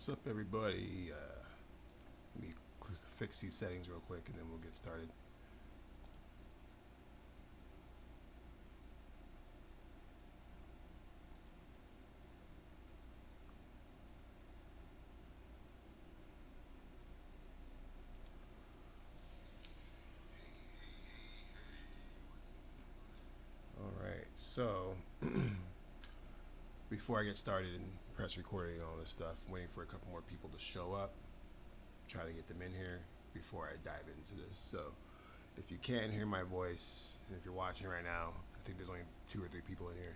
What's up, everybody? Let me fix these settings real quick and then we'll get started. All right, so before I get started and press recording and all this stuff, I'm waiting for a couple more people to show up. Try to get them in here before I dive into this. So if you can't hear my voice, and if you're watching right now, I think there's only 2 or 3 people in here.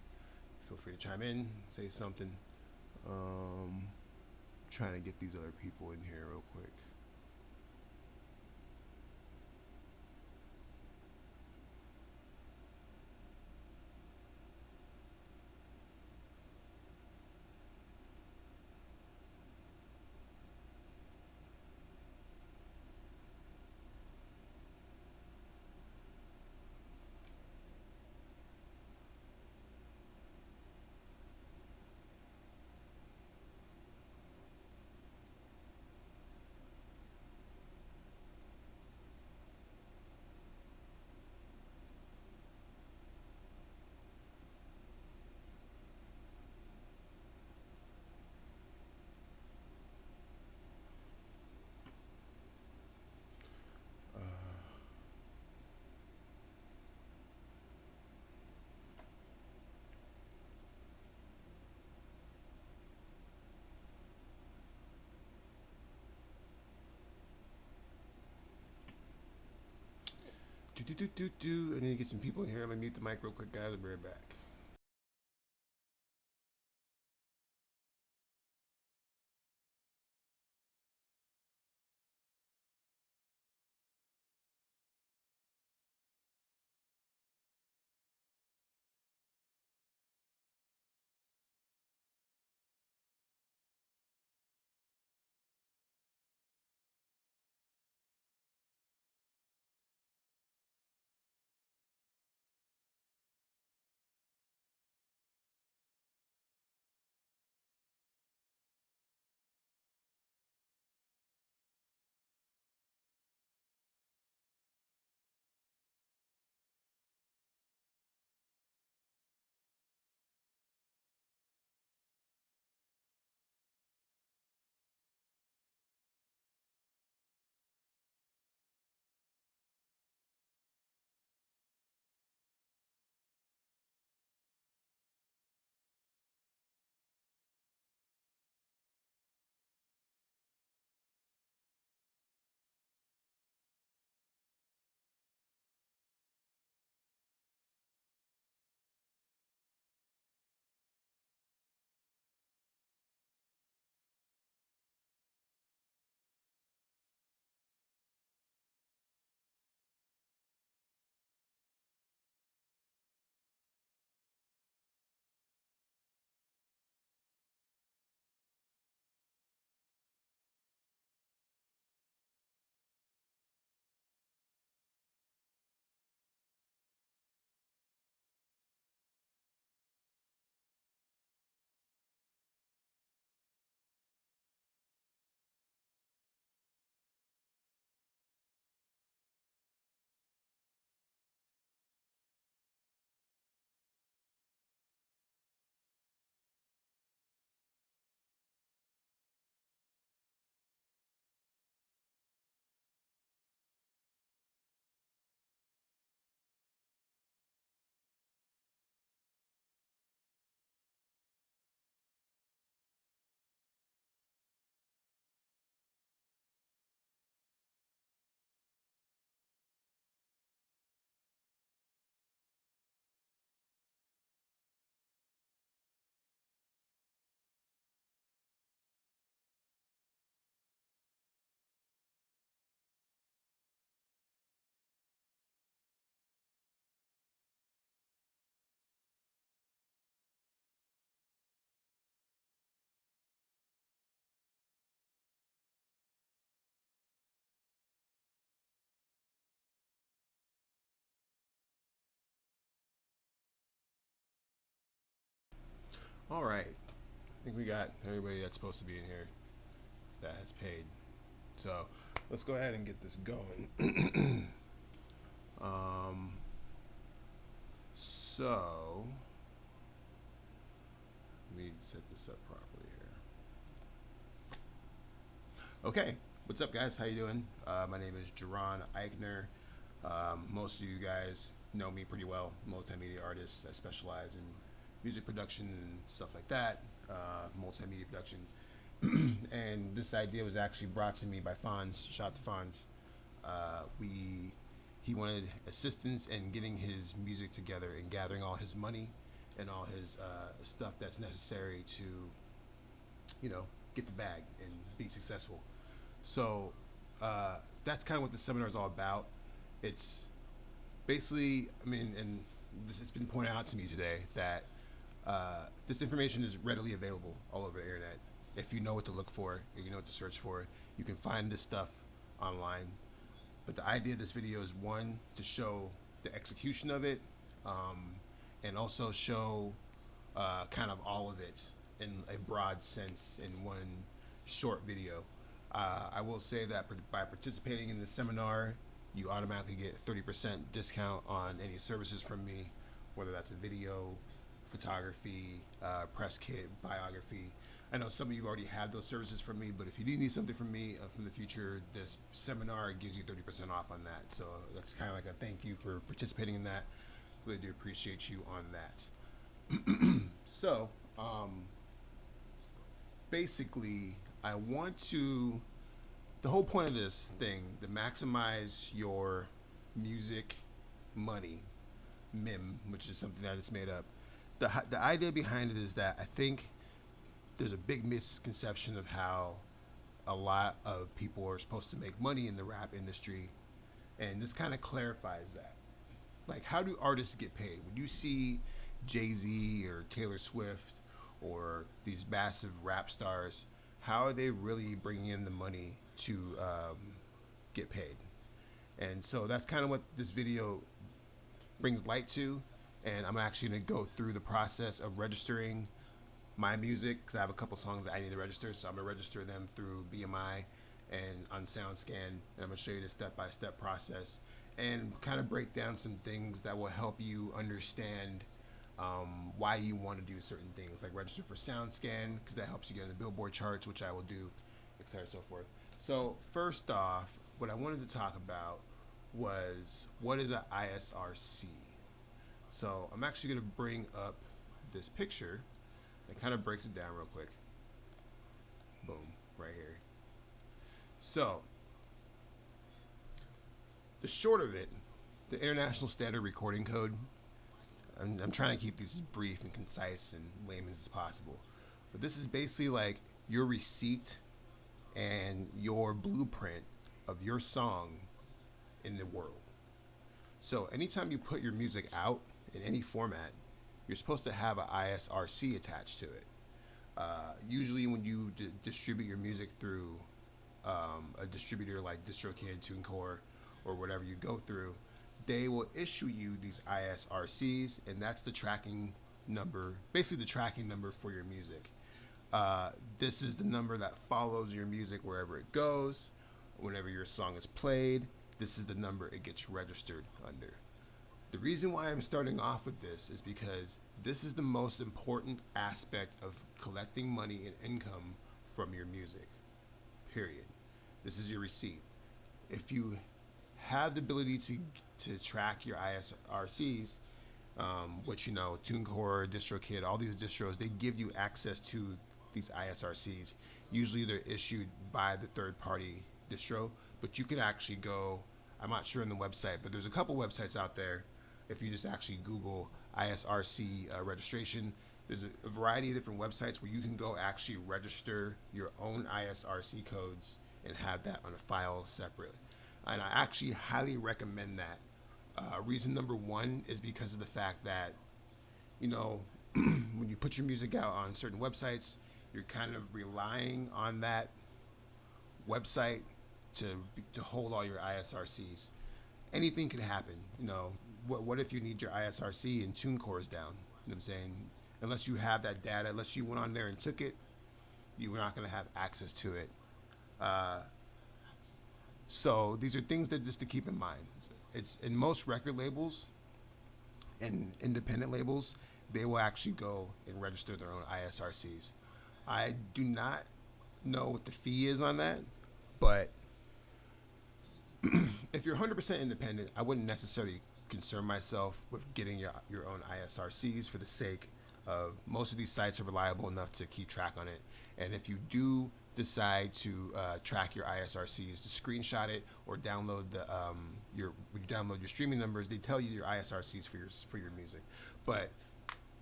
Feel free to chime in, say something. Trying to get these other people in here real quick. I need to get some people in here. I'm gonna mute the mic real quick, guys. I'll be right back. All right. I think we got everybody that's supposed to be in here. that has paid. So let's go ahead and get this going. um, so let me set this up properly here. Okay, what's up, guys? How you doing? My name is Jaron Ikner. Most of you guys know me pretty well. Multimedia artist. I specialize in music production and stuff like that. Multimedia production. And this idea was actually brought to me by Fonz. Shout out to Fonz. He wanted assistance in getting his music together and gathering all his money and all his stuff that's necessary to, get the bag and be successful. So that's kind of what the seminar is all about. It's basically, and it's been pointed out to me today that this information is readily available all over the internet. If you know what to look for, if you know what to search for, you can find this stuff online. But the idea of this video is, one, to show the execution of it, and also show kind of all of it in a broad sense in one short video. I will say that by participating in the seminar, you automatically get 30% discount on any services from me, whether that's a video, photography, press kit, biography. I know some of you already have those services from me, but if you do need something from me from the future, this seminar gives you 30% off on that. So that's kind of like a thank you for participating in that. Really do appreciate you on that. So basically, I want to, the whole point of this thing, to maximize your music money, MYMM, which is something that it's made up. The idea behind it is that I think there's a big misconception of how a lot of people are supposed to make money in the rap industry, and this kind of clarifies that. Like, how do artists get paid? When you see Jay-Z or Taylor Swift or these massive rap stars, how are they really bringing in the money to get paid? And so that's kind of what this video brings light to, and I'm actually going to go through the process of registering my music, because I have a couple songs that I need to register. So I'm going to register them through BMI and on SoundScan, and I'm going to show you the step-by-step process and kind of break down some things that will help you understand why you want to do certain things, like register for SoundScan, because that helps you get in the Billboard charts, which I will do, etc. and so forth. So first off, what I wanted to talk about was, what is an ISRC? So I'm actually going to bring up this picture that kind of breaks it down real quick. Boom, right here. So the short of it, the International Standard Recording Code, I'm trying to keep these as brief and concise and layman's as possible, but this is basically like your receipt and your blueprint of your song in the world. So anytime you put your music out in any format, you're supposed to have an ISRC attached to it. Usually when you distribute your music through a distributor like DistroKid, TuneCore, or whatever you go through, they will issue you these ISRCs, and that's the tracking number, basically the tracking number for your music. This is the number that follows your music wherever it goes. Whenever your song is played, this is the number it gets registered under. The reason why I'm starting off with this is because this is the most important aspect of collecting money and income from your music, period. This is your receipt. If you have the ability to track your ISRCs, which, TuneCore, DistroKid, all these distros, they give you access to these ISRCs. Usually they're issued by the third-party distro, but you can actually go, I'm not sure on the website, but there's a couple websites out there. If you just actually Google ISRC registration, there's a variety of different websites where you can go actually register your own ISRC codes and have that on a file separate. And I actually highly recommend that. Reason number one is because of the fact that, when you put your music out on certain websites, you're kind of relying on that website to hold all your ISRCs. Anything could happen. What if you need your ISRC and TuneCore is down? You know what I'm saying? Unless you have that data, unless you went on there and took it, you're not going to have access to it Uh, so these are things that just to keep in mind. It's in most record labels and independent labels, they will actually go and register their own ISRCs. I do not know what the fee is on that, but if you're 100% independent, I wouldn't necessarily concern myself with getting your own ISRCs for the sake of most of these sites are reliable enough to keep track on it. And if you do decide to track your ISRCs, to screenshot it or download your when you download your streaming numbers, they tell you your ISRCs for your music. But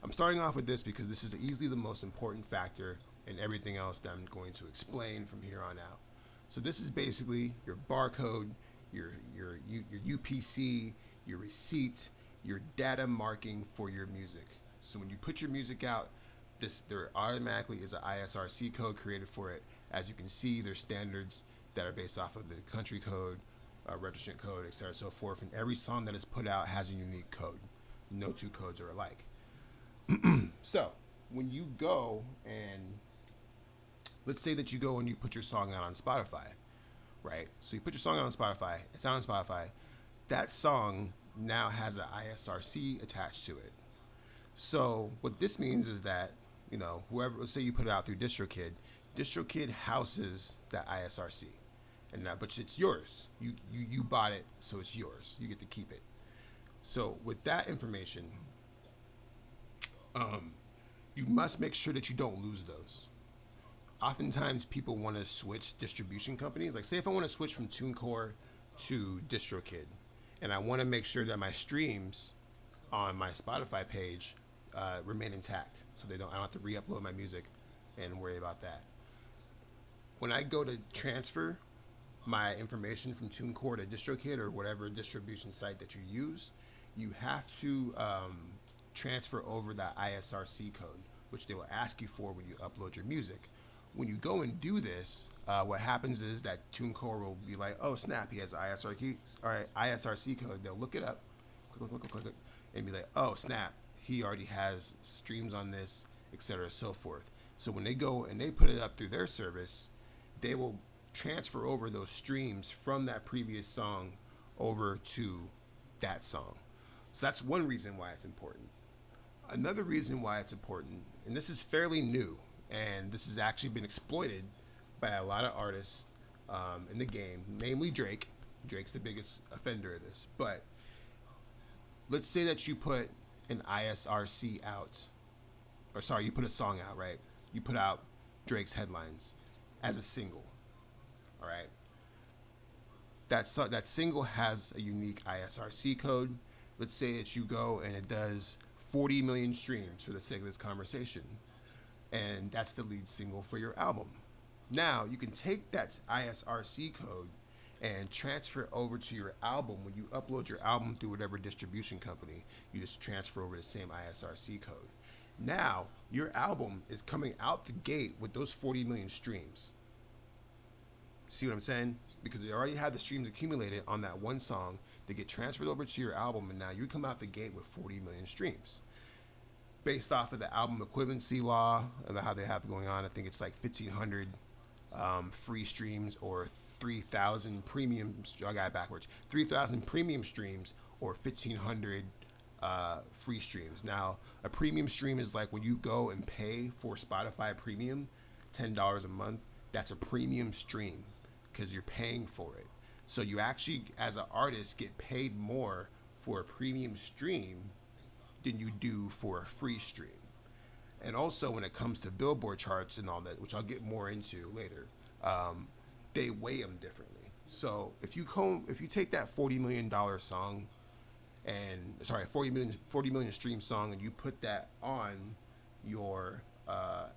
I'm starting off with this because this is easily the most important factor in everything else that I'm going to explain from here on out. So this is basically your barcode, your UPC, your receipt, your data marking for your music. So when you put your music out, there automatically is an ISRC code created for it. As you can see, there's standards that are based off of the country code, registrant code, etc., so forth. And every song that is put out has a unique code. No two codes are alike. So when you go and let's say that you go and you put your song out on Spotify, right? So you put your song out on Spotify, it's out on Spotify. That song now has an ISRC attached to it. So what this means is that, whoever, let's say you put it out through DistroKid houses that ISRC. And but it's yours. You bought it, so it's yours. You get to keep it. So with that information, you must make sure that you don't lose those. Oftentimes people want to switch distribution companies. Like say if I want to switch from TuneCore to DistroKid, and I want to make sure that my streams on my Spotify page remain intact, so I don't have to re-upload my music and worry about that. When I go to transfer my information from TuneCore to DistroKid or whatever distribution site that you use, you have to transfer over that ISRC code, which they will ask you for when you upload your music. When you go and do this, what happens is that TuneCore will be like, oh snap, he has an ISRC code. They'll look it up, click, and be like, oh snap, he already has streams on this, etc., so forth. So when they go and they put it up through their service, they will transfer over those streams from that previous song over to that song. So that's one reason why it's important. Another reason why it's important, and this is fairly new, and this has actually been exploited by a lot of artists in the game, namely Drake. Drake's the biggest offender of this. But let's say that you put an ISRC out, or sorry, you put a song out, right? You put out Drake's Headlines as a single, all right? That single has a unique ISRC code. Let's say that you go and it does 40 million streams for the sake of this conversation, and that's the lead single for your album. Now you can take that ISRC code and transfer it over to your album. When you upload your album through whatever distribution company, you just transfer over the same ISRC code. Now your album is coming out the gate with those 40 million streams. See what I'm saying? Because they already had the streams accumulated on that one song. They get transferred over to your album, and now you come out the gate with 40 million streams. Based off of the album equivalency law and how they have going on, I think it's like 1,500 free streams or 3,000 premium. I got it backwards. 3,000 premium streams or 1,500 free streams. Now, a premium stream is like when you go and pay for Spotify Premium, $10 a month. That's a premium stream because you're paying for it. So you actually, as an artist, get paid more for a premium stream than you do for a free stream. And also when it comes to Billboard charts and all that, which I'll get more into later, they weigh them differently. So if you take that $40 million song and 40 million stream song, and you put that on your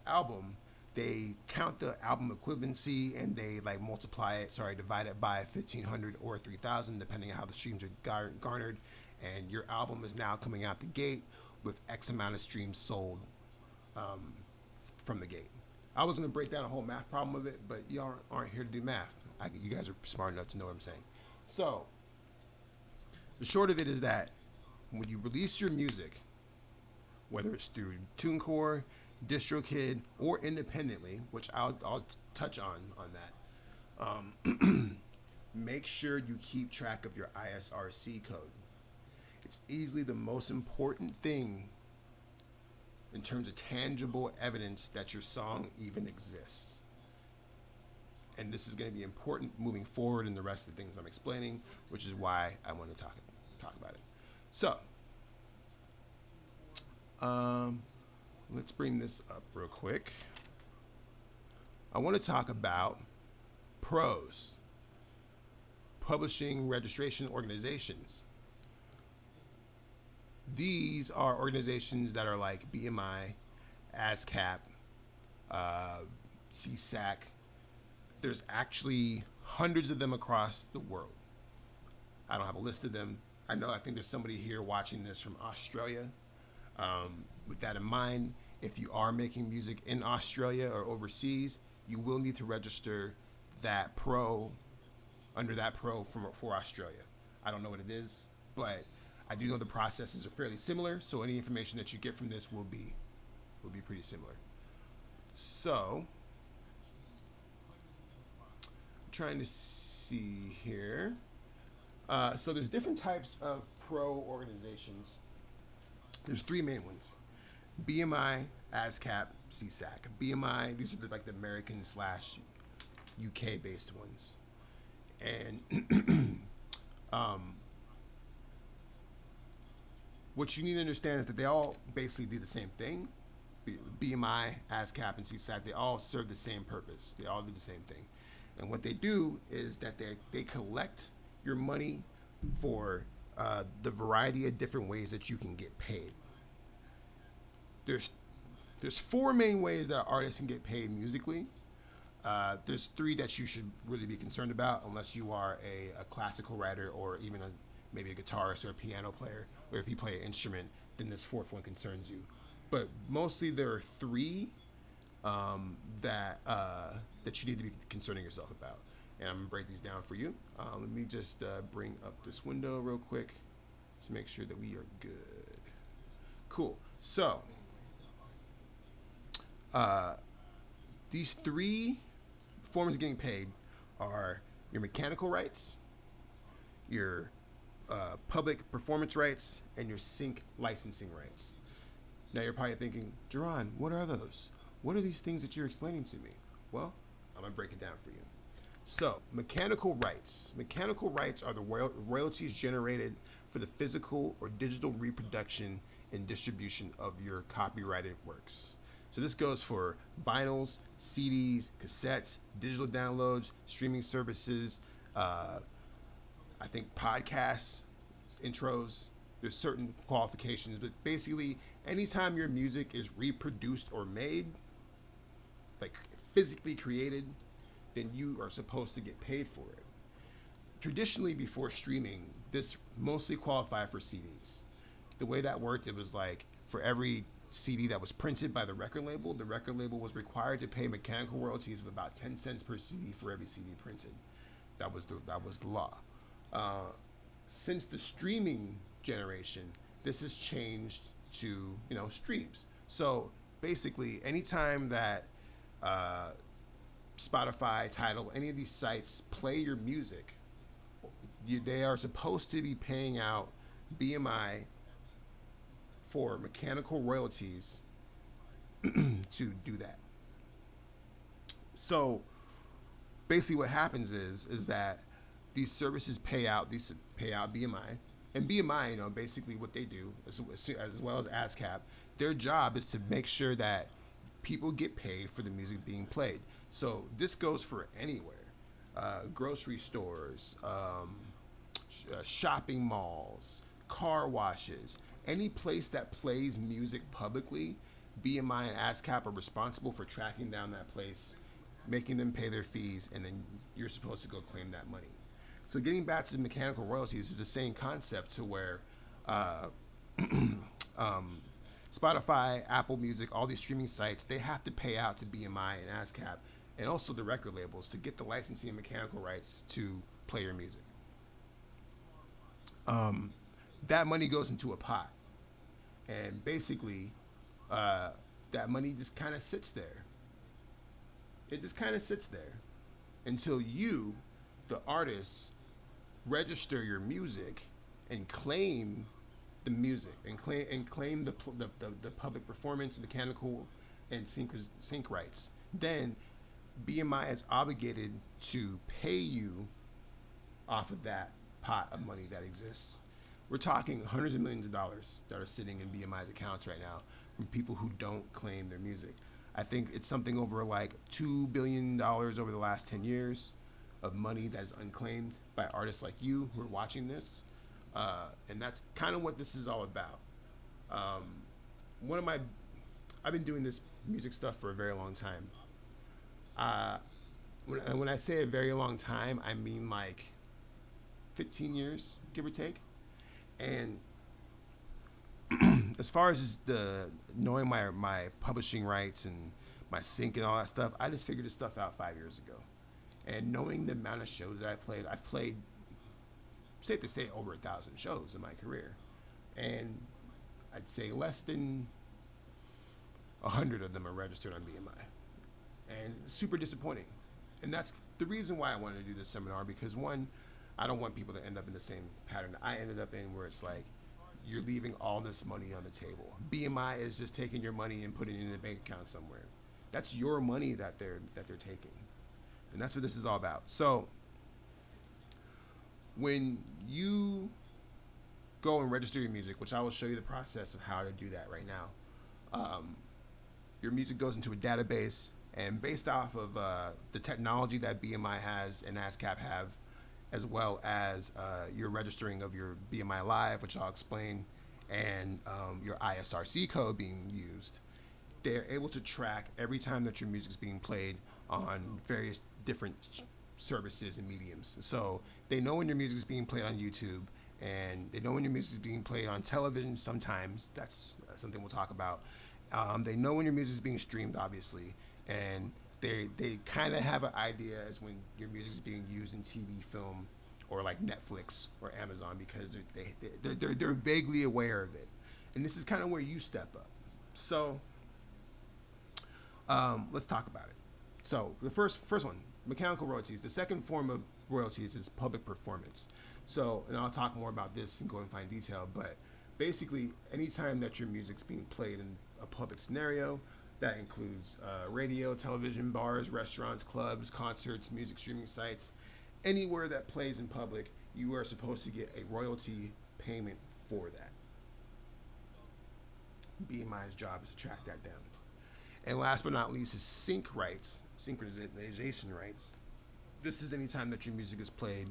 album, they count the album equivalency and they divide it by 1,500 or 3,000, depending on how the streams are garnered. And your album is now coming out the gate with X amount of streams sold from the gate. I was going to break down a whole math problem of it, but y'all aren't here to do math. You guys are smart enough to know what I'm saying. So, the short of it is that when you release your music, whether it's through TuneCore, DistroKid, or independently, which I'll touch on that, Make sure you keep track of your ISRC code. It's easily the most important thing in terms of tangible evidence that your song even exists. And this is going to be important moving forward in the rest of the things I'm explaining, which is why I want to talk about it. So, let's bring this up real quick. I want to talk about pros, publishing registration organizations. These are organizations that are like BMI, ASCAP, CSAC. There's actually hundreds of them across the world. I don't have a list of them. I think there's somebody here watching this from Australia. With that in mind, if you are making music in Australia or overseas, you will need to register that pro under that pro for Australia. I don't know what it is, but I do know the processes are fairly similar. So any information that you get from this will be pretty similar. So, I'm trying to see here. So there's different types of pro organizations. There's three main ones: BMI, ASCAP, CSAC. BMI, these are like the American / UK based ones. And what you need to understand is that they all basically do the same thing. BMI, ASCAP, and CSAC, they all serve the same purpose. They all do the same thing. And what they do is that they collect your money for the variety of different ways that you can get paid. There's four main ways that artists can get paid musically. There's three that you should really be concerned about, unless you are a classical writer or even maybe a guitarist or a piano player, or if you play an instrument, then this fourth one concerns you. But mostly there are three that you need to be concerning yourself about. And I'm gonna break these down for you. Let me just bring up this window real quick to make sure that we are good. Cool. So these three forms of getting paid are your mechanical rights, your public performance rights, and your sync licensing rights. Now you're probably thinking, Jaron, what are those? What are these things that you're explaining to me? Well, I'm gonna break it down for you. So, mechanical rights. Mechanical rights are the royalties generated for the physical or digital reproduction and distribution of your copyrighted works. So this goes for vinyls, CDs, cassettes, digital downloads, streaming services, I think podcasts, intros. There's certain qualifications, but basically anytime your music is reproduced or made, like physically created, then you are supposed to get paid for it. Traditionally, before streaming, this mostly qualified for CDs. The way that worked, it was like for every CD that was printed by the record label was required to pay mechanical royalties of about 10 cents per CD for every CD printed. That was the law. Since the streaming generation, this has changed to streams. So basically, anytime that Spotify, Tidal, any of these sites play your music, they are supposed to be paying out BMI for mechanical royalties to do that. So basically what happens is that these services pay out BMI, and BMI, basically what they do, as well as ASCAP, their job is to make sure that people get paid for the music being played. So this goes for anywhere, grocery stores, shopping malls, car washes, any place that plays music publicly. BMI and ASCAP are responsible for tracking down that place, making them pay their fees, and then you're supposed to go claim that money. So getting back to mechanical royalties is the same concept to where Spotify, Apple Music, all these streaming sites, they have to pay out to BMI and ASCAP and also the record labels to get the licensing and mechanical rights to play your music. That money goes into a pot. And basically, that money just kind of sits there. It just kind of sits there. until you, the artist, register your music and claim the music and claim the public performance, mechanical, and sync rights. Then BMI is obligated to pay you off of that pot of money that exists. We're talking hundreds of millions of dollars that are sitting in BMI's accounts right now from people who don't claim their music. I think it's something over like $2 billion over the last 10 years of money that's unclaimed by artists like you who are watching this. And that's kind of what this is all about. I've been doing this music stuff for a very long time. When I say a very long time, I mean like 15 years, give or take. And as far as the knowing my publishing rights and my sync and all that stuff, I just figured this stuff out 5 years ago. And knowing the amount of shows that I've played, safe to say, over 1,000 shows in my career. And I'd say less than 100 of them are registered on BMI. And super disappointing. And that's the reason why I wanted to do this seminar, because one, I don't want people to end up in the same pattern that I ended up in, where it's like you're leaving all this money on the table. BMI is just taking your money and putting it in a bank account somewhere. That's your money that they're taking. And that's what this is all about. So when you go and register your music, which I will show you the process of how to do that right now, your music goes into a database, and based off of the technology that BMI has and ASCAP have, as well as your registering of your BMI Live, which I'll explain, and your ISRC code being used, they're able to track every time that your music's being played on various different services and mediums. So they know when your music is being played on YouTube, and they know when your music is being played on television sometimes. That's something we'll talk about. They know when your music is being streamed, obviously, and they kind of have an idea as when your music is being used in TV, film, or like Netflix or Amazon, because they're vaguely aware of it. And this is kind of where you step up. So let's talk about it. So the first one, mechanical royalties. The second form of royalties is public performance. So, and I'll talk more about this and go in fine detail, but basically anytime that your music's being played in a public scenario, that includes radio, television, bars, restaurants, clubs, concerts, music streaming sites, anywhere that plays in public, you are supposed to get a royalty payment for that. BMI's job is to track that down. And last but not least is sync rights, synchronization rights. This is any time that your music is played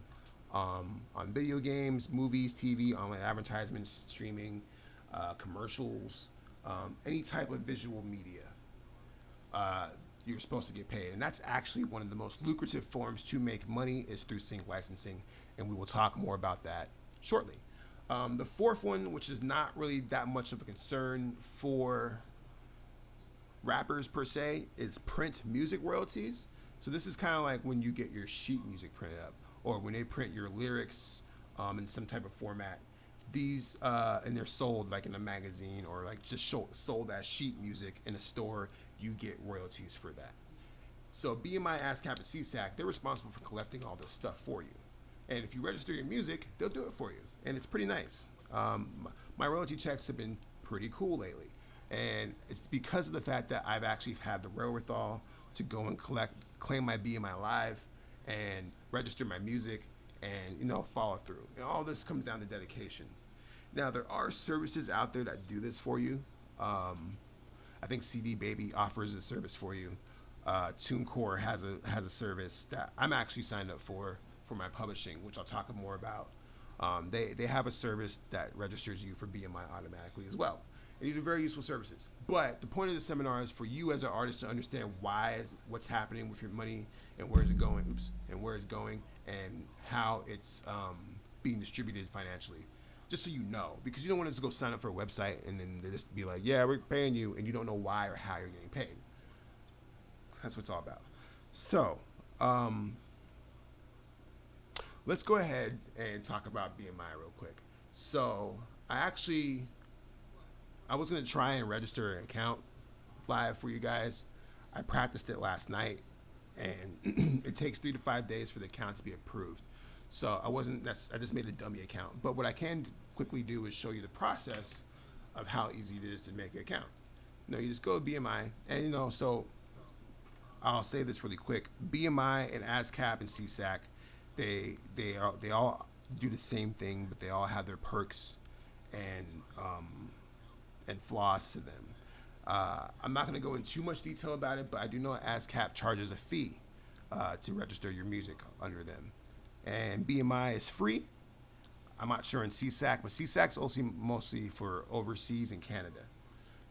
on video games, movies, TV, online advertisements, streaming, commercials, any type of visual media. You're supposed to get paid. And that's actually one of the most lucrative forms to make money, is through sync licensing. And we will talk more about that shortly. The fourth one, which is not really that much of a concern for rappers per se, is print music royalties. So this is kind of like when you get your sheet music printed up, or when they print your lyrics in some type of format. These and they're sold like in a magazine, or like just sold as sheet music in a store. You get royalties for that. So BMI, ASCAP, and CSAC, they're responsible for collecting all this stuff for you. And if you register your music, they'll do it for you. And it's pretty nice. My royalty checks have been pretty cool lately. And it's because of the fact that I've actually had the wherewithal to go and claim my BMI Live and register my music and, follow through. And all this comes down to dedication. Now, there are services out there that do this for you. I think CD Baby offers a service for you. TuneCore has a service that I'm actually signed up for my publishing, which I'll talk more about. They have a service that registers you for BMI automatically as well. And these are very useful services. But the point of the seminar is for you as an artist to understand what's happening with your money, and where is it going, and how it's being distributed financially. Just so you know, because you don't want to just go sign up for a website and then they just be like, yeah, we're paying you, and you don't know why or how you're getting paid. That's what it's all about. So, let's go ahead and talk about BMI real quick. So, I was going to try and register an account live for you guys. I practiced it last night, and it takes 3 to 5 days for the account to be approved. So I just made a dummy account. But what I can quickly do is show you the process of how easy it is to make an account. You just go to BMI, and so I'll say this really quick. BMI and ASCAP and CSAC, they all do the same thing, but they all have their perks and flaws to them. I'm not going to go into too much detail about it, but I do know ASCAP charges a fee to register your music under them, and BMI is free. I'm not sure in CSAC, but CSAC's also mostly for overseas and Canada.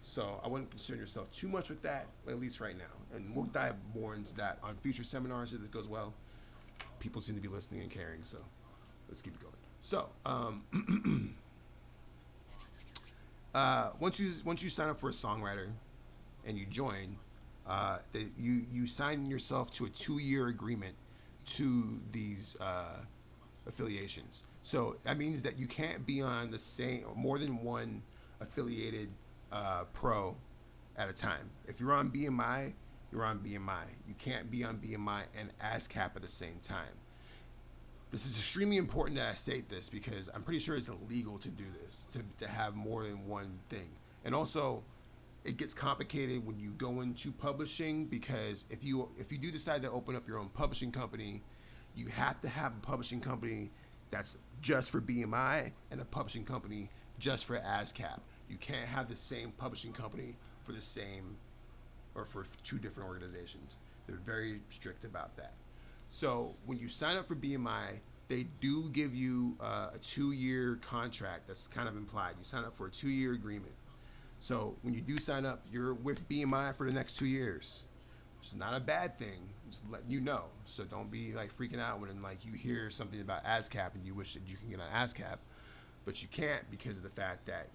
So I wouldn't concern yourself too much with that, at least right now. And we'll dive more into that on future seminars if this goes well. People seem to be listening and caring, so let's keep it going. So once you sign up for a songwriter and you join, you sign yourself to a 2-year agreement to these affiliations. So that means that you can't be on more than one affiliated pro at a time. If you're on BMI, you're on BMI. You can't be on BMI and ASCAP at the same time. This is extremely important that I state this because I'm pretty sure it's illegal to do this, to have more than one thing. And also, it gets complicated when you go into publishing, because if you do decide to open up your own publishing company, you have to have a publishing company that's just for BMI and a publishing company just for ASCAP. You can't have the same publishing company for the same or for two different organizations. They're very strict about that. So when you sign up for BMI, they do give you a 2-year contract. That's kind of implied. You sign up for a 2-year agreement. So when you do sign up, you're with BMI for the next 2 years. Which is not a bad thing. Just letting you know. So don't be like freaking out when you hear something about ASCAP and you wish that you can get on ASCAP, but you can't because of the fact that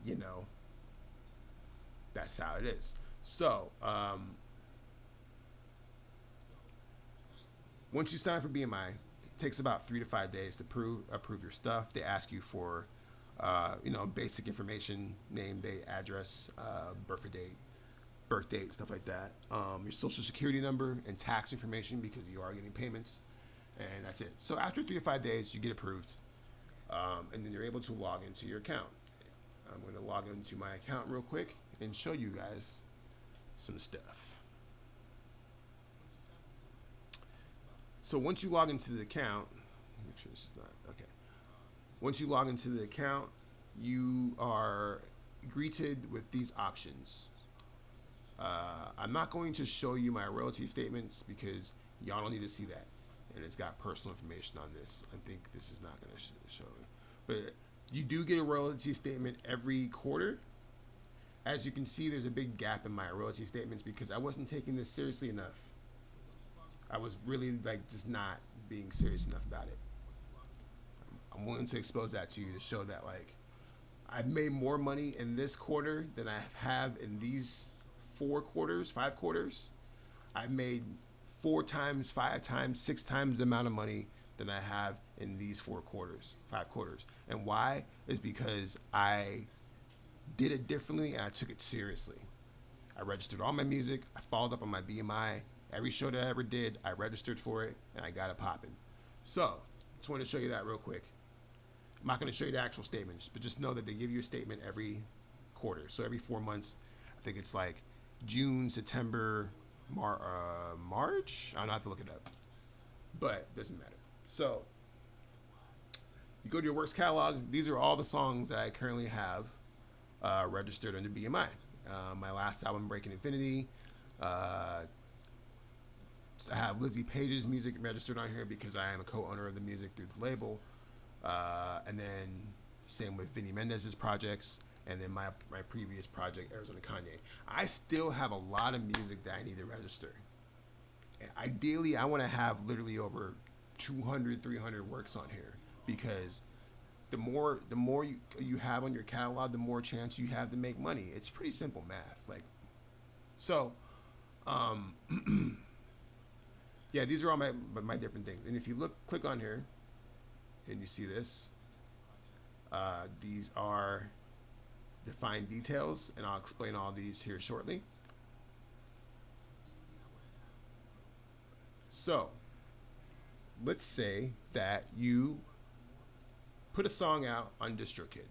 that's how it is. So once you sign up for BMI, it takes about 3 to 5 days to approve your stuff. They ask you for basic information: name, date, address, birth date, stuff like that. Your social security number and tax information, because you are getting payments, and that's it. So after 3 to 5 days, you get approved, and then you're able to log into your account. I'm going to log into my account real quick and show you guys some stuff. So once you log into the account, make sure this is not okay. Once you log into the account, you are greeted with these options. I'm not going to show you my royalty statements because y'all don't need to see that, and it's got personal information on this. I think this is not going to show you, but you do get a royalty statement every quarter. As you can see, there's a big gap in my royalty statements because I wasn't taking this seriously enough. I was really just not being serious enough about it. I'm willing to expose that to you to show that I've made more money in this quarter than I have in these 5 quarters. I've made 4 times, 5 times, 6 times the amount of money than I have in these 5 quarters. And why? Is because I did it differently and I took it seriously. I registered all my music. I followed up on my BMI. Every show that I ever did, I registered for it, and I got it popping. So, just wanted to show you that real quick. I'm not going to show you the actual statements, but just know that they give you a statement every quarter. So every 4 months, I think it's June, September, March. I don't have to look it up, but it doesn't matter. So you go to your works catalog. These are all the songs that I currently have registered under BMI. My last album, Breaking Infinity. I have Lizzie Page's music registered on here because I am a co-owner of the music through the label. And then same with Vinny Mendez's projects, and then my previous project, Arizona Kanye. I still have a lot of music that I need to register. And ideally, I want to have literally over 200, 300 works on here, because the more you have on your catalog, the more chance you have to make money. It's pretty simple math. Yeah, these are all my different things. And if you click on here, and you see this, these are defined details, and I'll explain all these here shortly. So let's say that you put a song out on DistroKid.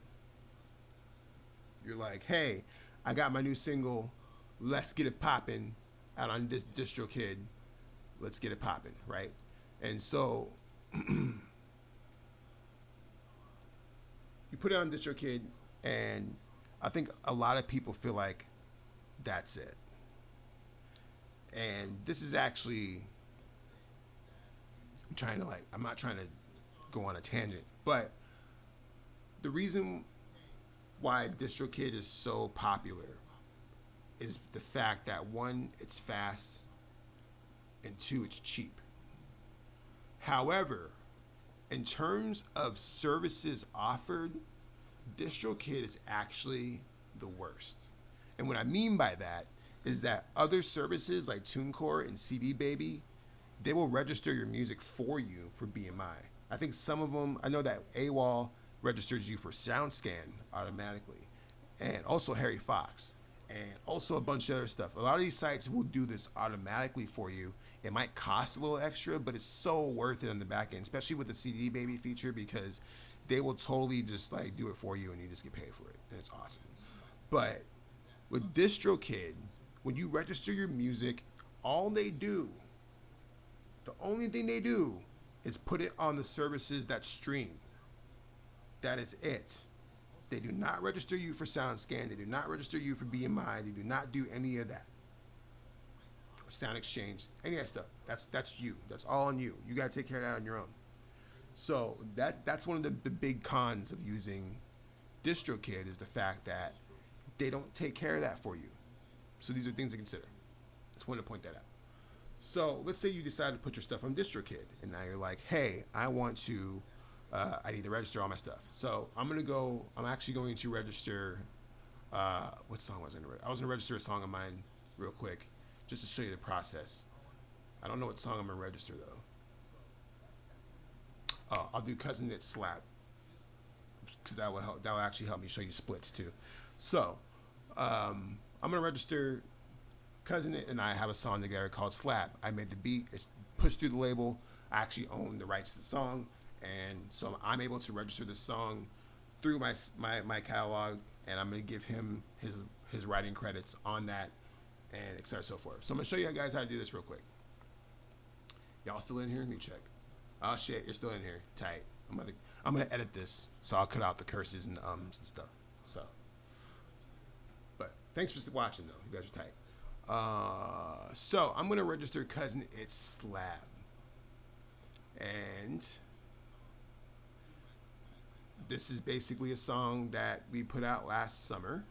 You're like, hey, I got my new single, Let's Get It Poppin', out on this DistroKid. Let's get it poppin', right? And so you put it on DistroKid, and I think a lot of people feel like that's it. And this is actually, I'm not trying to go on a tangent, but the reason why DistroKid is so popular is the fact that one, it's fast, and two, it's cheap. However, in terms of services offered, DistroKid is actually the worst. And what I mean by that is that other services like TuneCore and CD Baby, they will register your music for you for BMI. I think some of them, I know that AWOL registers you for SoundScan automatically, and also Harry Fox, and also a bunch of other stuff. A lot of these sites will do this automatically for you. It might cost a little extra, but it's so worth it on the back end, especially with the CD Baby feature, because they will totally just like do it for you and you just get paid for it, and it's awesome. But with DistroKid, when you register your music, the only thing they do is put it on the services that stream. That is it. They do not register you for SoundScan. They do not register you for BMI. They do not do any of that. Sound Exchange, any of that stuff. That's you. That's all on you. You got to take care of that on your own. So that's one of the big cons of using DistroKid, is the fact that they don't take care of that for you. So these are things to consider. Just wanted to point that out. So let's say you decide to put your stuff on DistroKid, and now you're like, hey, I need to register all my stuff. So I'm actually going to register, what song was I going to register? I was going to register a song of mine real quick, just to show you the process. I don't know what song I'm going to register, though. Oh, I'll do Cousin Knit Slap, because that will actually help me show you splits, too. So I'm going to register Cousin Knit, and I have a song together called Slap. I made the beat. It's pushed through the label. I actually own the rights to the song, and so I'm able to register this song through my catalog, and I'm going to give him his writing credits on that, and et cetera, so forth. So I'm going to show you guys how to do this real quick. Y'all still in here? Let me check. Oh shit, you're still in here. Tight. I'm gonna edit this, so I'll cut out the curses and the ums and stuff. But thanks for watching, though. You guys are tight. So I'm gonna register Cousin It's Slab, and this is basically a song that we put out last summer,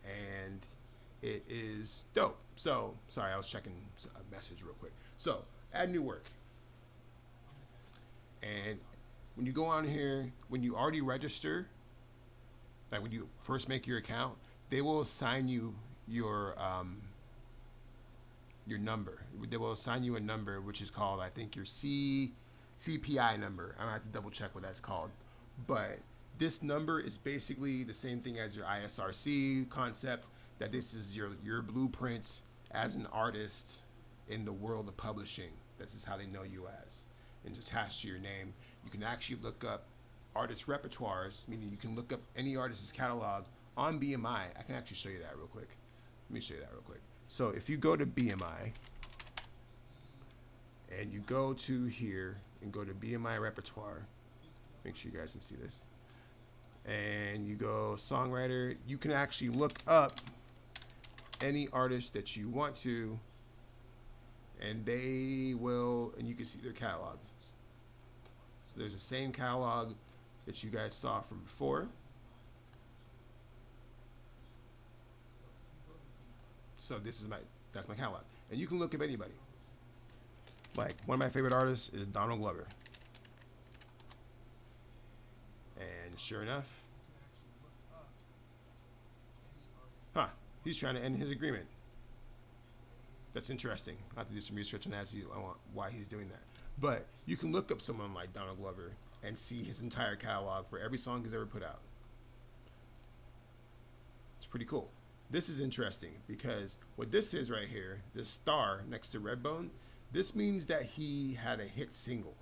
and it is dope. So sorry, I was checking a message real quick. So add new work, and when you go on here, when you already register, like when you first make your account, they will assign you your number. They will assign you a number, which is called, I think, your CPI number. I'm gonna have to double check what that's called, but this number is basically the same thing as your ISRC concept, that this is your blueprint as an artist in the world of publishing. This is how they know you as. And it's attached to your name. You can actually look up artist repertoires, meaning you can look up any artist's catalog on BMI. I can actually show you that real quick. Let me show you that real quick. So if you go to BMI, and you go to here and go to BMI repertoire, make sure you guys can see this, and you go songwriter, you can actually look up any artist that you want to, and you can see their catalog. So there's the same catalog that you guys saw from before. So that's my catalog, and you can look up anybody. Like, one of my favorite artists is Donald Glover, and sure enough, he's trying to end his agreement. That's interesting. I have to do some research on that, see why he's doing that. But you can look up someone like Donald Glover and see his entire catalog for every song he's ever put out. It's pretty cool. This is interesting because what this is right here, this star next to Redbone, This means that he had a hit single,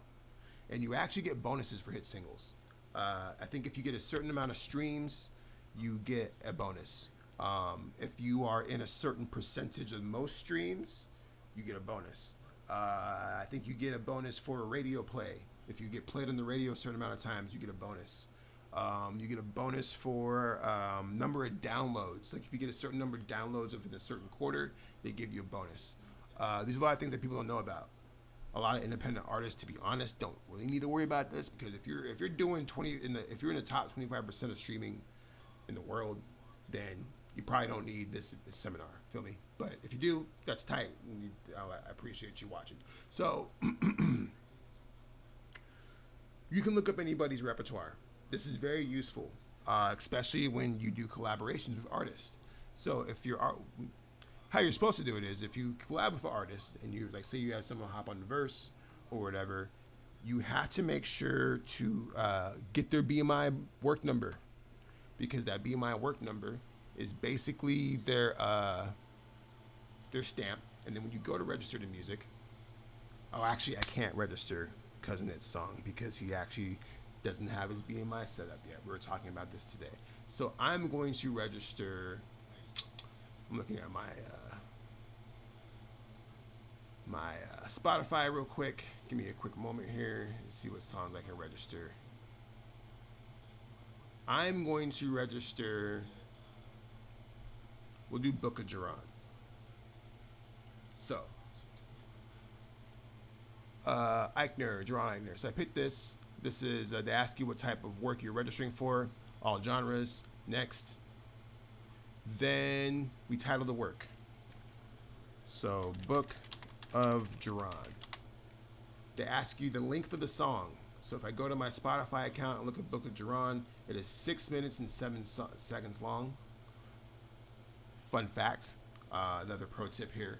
and you actually get bonuses for hit singles. I think if you get a certain amount of streams, you get a bonus. If you are in a certain percentage of most streams, you get a bonus. I think you get a bonus for a radio play. If you get played on the radio a certain amount of times, you get a bonus. You get a bonus for number of downloads. Like if you get a certain number of downloads within a certain quarter, they give you a bonus. There's a lot of things that people don't know about. A lot of independent artists, to be honest, don't really need to worry about this, because if you're doing if you're in the top 25% of streaming in the world, then you probably don't need this seminar. Feel me? But if you do, that's tight. I appreciate you watching. So you can look up anybody's repertoire. This is very useful, especially when you do collaborations with artists. So if how you're supposed to do it is, if you collab with an artist and you, like, say you have someone hop on the verse or whatever, you have to make sure to get their BMI work number, because that BMI work number is basically their stamp. And then when you go to register the music, actually I can't register Cousin Ed's song because he actually doesn't have his BMI set up yet. We were talking about this today. So I'm going to register. I'm looking at my Spotify real quick. Give me a quick moment here and see what songs I can register. I'm going to register. We'll do Book of Jaron. So, Jaron Ikner. So I picked this. This is, they ask you what type of work you're registering for. All genres. Next. Then we title the work. So, Book of Jaron. They ask you the length of the song. So if I go to my Spotify account and look at Book of Jaron, it is 6 minutes and 7 seconds long. Fun fact, another pro tip here.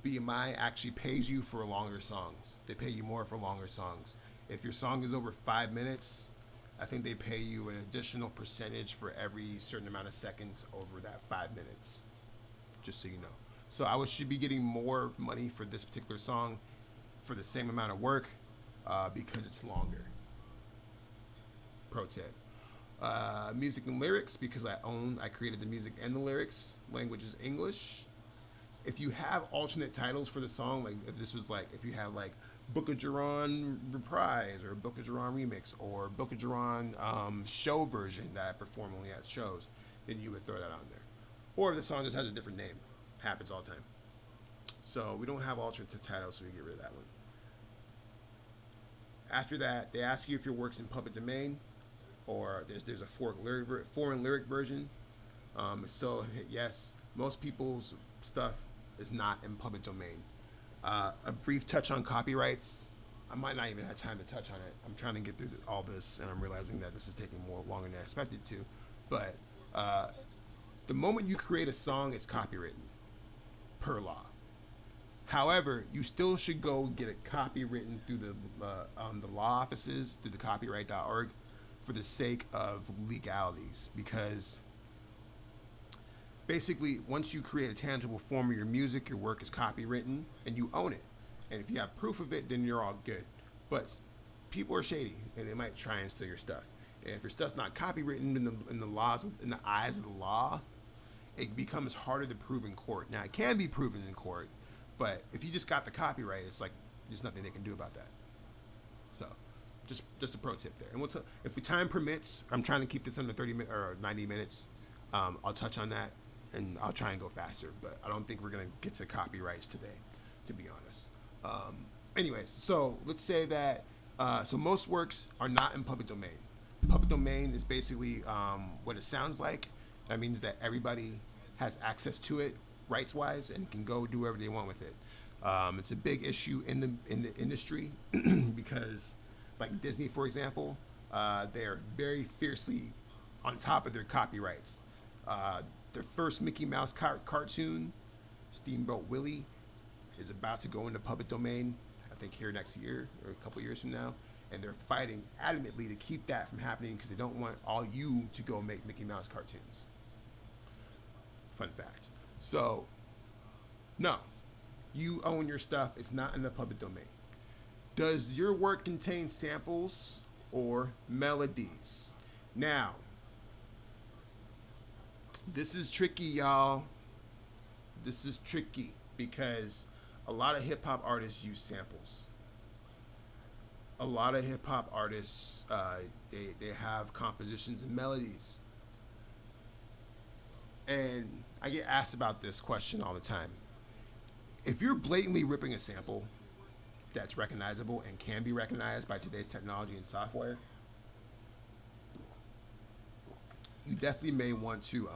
BMI actually pays you for longer songs. They pay you more for longer songs. If your song is over 5 minutes, I think they pay you an additional percentage for every certain amount of seconds over that 5 minutes. Just so you know. So I should be getting more money for this particular song for the same amount of work because it's longer. Pro tip. Music and lyrics, because I created the music and the lyrics. Language is English. If you have alternate titles for the song, like if this was like, if you have like Book of Jaron Reprise or Book of Jaron Remix or Book of Jaron show version that I perform only at shows, then you would throw that on there. Or if the song just has a different name. Happens all the time. So we don't have alternate titles, so we get rid of that one. After that, they ask you if your work's in public domain, or there's a foreign lyric version. So hit yes. Most people's stuff is not in public domain. A brief touch on copyrights. I might not even have time to touch on it. I'm trying to get through all this, and I'm realizing that this is taking longer than I expected to. But the moment you create a song, it's copywritten per law. However, you still should go get it copywritten through the law offices, through the copyright.org, for the sake of legalities, because basically once you create a tangible form of your music, your work is copywritten and you own it. And if you have proof of it, then you're all good. But people are shady and they might try and steal your stuff. And if your stuff's not copywritten in the eyes of the law, it becomes harder to prove in court. Now, it can be proven in court, but if you just got the copyright, it's like there's nothing they can do about that. So, just a pro tip there. And if the time permits, I'm trying to keep this under 30 minutes or 90 minutes. I'll touch on that, and I'll try and go faster. But I don't think we're gonna get to copyrights today, to be honest. Anyways, so let's say that so most works are not in public domain. Public domain is basically what it sounds like. That means that everybody has access to it rights-wise and can go do whatever they want with it. It's a big issue in the industry because, like Disney, for example, they are very fiercely on top of their copyrights. Their first Mickey Mouse cartoon, Steamboat Willie, is about to go into public domain, I think here next year or a couple years from now. And they're fighting adamantly to keep that from happening because they don't want all you to go make Mickey Mouse cartoons. Fun fact. So, no. You own your stuff. It's not in the public domain. Does your work contain samples or melodies? Now, this is tricky, y'all. This is tricky because a lot of hip hop artists use samples. A lot of hip hop artists, they have compositions and melodies. And I get asked about this question all the time. If you're blatantly ripping a sample that's recognizable and can be recognized by today's technology and software, you definitely may want to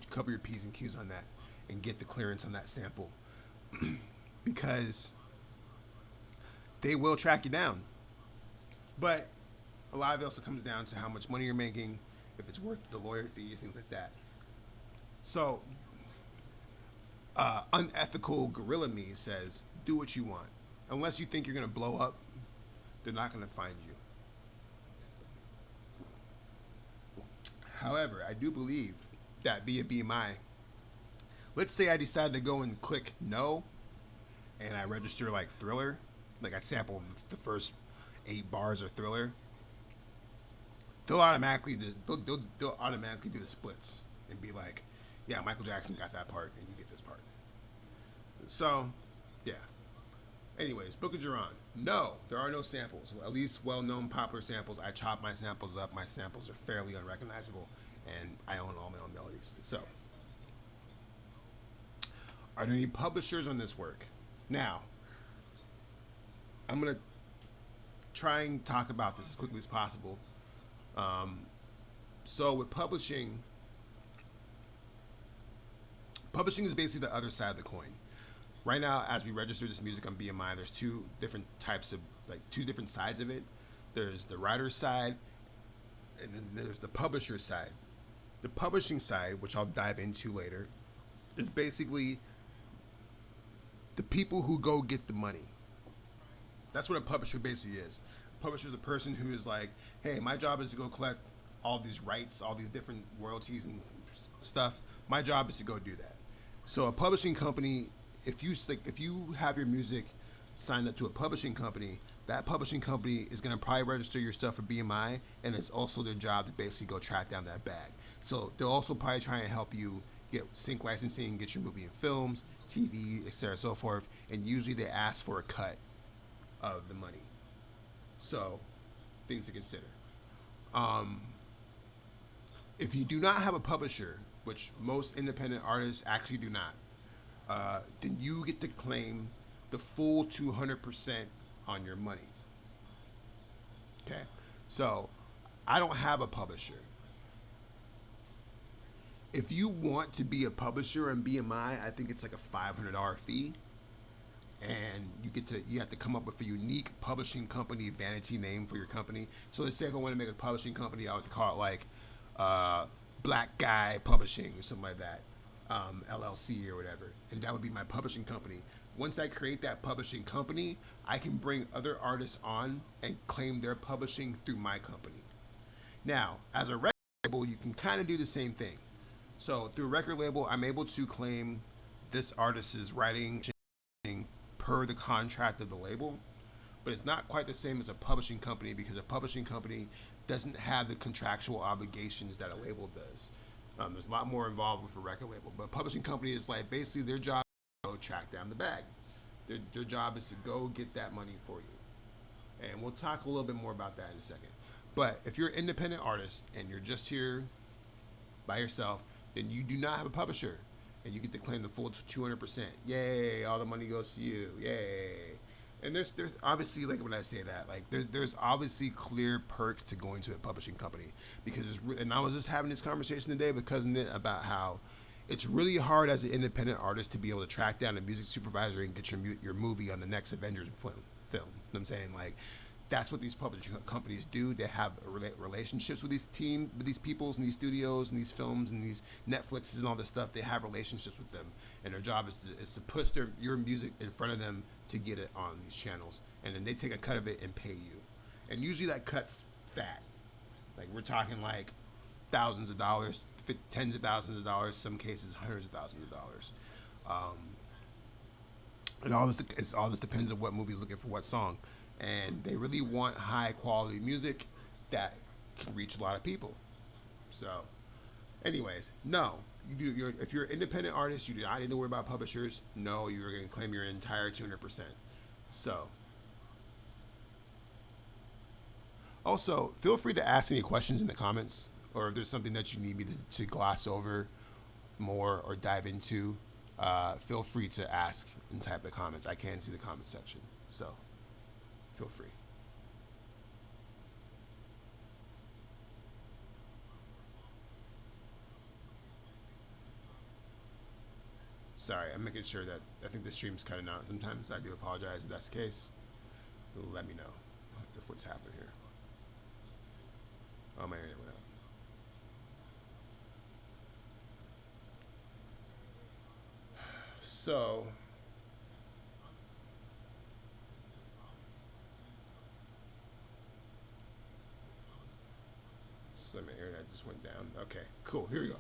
cover your P's and Q's on that and get the clearance on that sample because they will track you down. But a lot of it also comes down to how much money you're making, if it's worth the lawyer fees, things like that. So, unethical gorilla me says, do what you want. Unless you think you're going to blow up, they're not going to find you. However, I do believe that via BMI, let's say I decide to go and click no, and I register like Thriller, like I sample the first 8 bars of Thriller, they'll automatically do the splits and be like, yeah, Michael Jackson got that part and you get this part. So, yeah. Anyways, Book of Jaron. No, there are no samples. At least well-known popular samples. I chop my samples up. My samples are fairly unrecognizable, and I own all my own melodies. So, are there any publishers on this work? Now, I'm going to try and talk about this as quickly as possible. So with publishing is basically the other side of the coin. Right now, as we register this music on BMI, there's two different sides of it. There's the writer's side, and then there's the publisher's side. The publishing side, which I'll dive into later, is basically the people who go get the money. That's what a publisher basically is. A publisher is a person who is like, hey, my job is to go collect all these rights, all these different royalties and stuff. My job is to go do that. So a publishing company, if you have your music signed up to a publishing company, that publishing company is going to probably register your stuff for BMI, and it's also their job to basically go track down that bag. So they'll also probably try and help you get sync licensing, get your movie in films, TV, etc., so forth, and usually they ask for a cut of the money. So, things to consider. If you do not have a publisher, which most independent artists actually do not, then you get to claim the full 200% on your money. Okay? So, I don't have a publisher. If you want to be a publisher on BMI, I think it's like a $500 fee. And you have to come up with a unique publishing company vanity name for your company. So let's say if I want to make a publishing company, I would call it like Black Guy Publishing or something like that, LLC or whatever, and that would be my publishing company. Once I create that publishing company, I can bring other artists on and claim their publishing through my company. Now, as a record label, you can kind of do the same thing. So through a record label, I'm able to claim this artist's writing per the contract of the label, but it's not quite the same as a publishing company because a publishing company doesn't have the contractual obligations that a label does. There's a lot more involved with a record label, but a publishing company is like basically their job is to go track down the bag. Their job is to go get that money for you. And we'll talk a little bit more about that in a second. But if you're an independent artist and you're just here by yourself, then you do not have a publisher. And you get to claim the full 200%. Yay! All the money goes to you. Yay! And there's obviously, like when I say that, like there's obviously clear perks to going to a publishing company because and I was just having this conversation today with Cousin Knit about how it's really hard as an independent artist to be able to track down a music supervisor and get your movie on the next Avengers film. You know what I'm saying? Like, that's what these publishing companies do. They have relationships with these peoples and these studios and these films and these Netflixes and all this stuff. They have relationships with them, and their job is to push your music in front of them to get it on these channels, and then they take a cut of it and pay you. And usually that cut's fat. Like, we're talking like thousands of dollars, tens of thousands of dollars, some cases hundreds of thousands of dollars. And all this depends on what movie's looking for what song, and they really want high quality music that can reach a lot of people. So, anyways, no, if you're an independent artist, you do not need to worry about publishers. No, you're going to claim your entire 200%. So, also feel free to ask any questions in the comments, or if there's something that you need me to gloss over more or dive into, feel free to ask and type the comments. I can see the comment section, so feel free. Sorry, I'm making sure that I think the stream's cutting out sometimes. I do apologize if that's the case. Let me know if what's happening here. Oh, my internet went out. So, my internet just went down. Okay, cool. Here we go.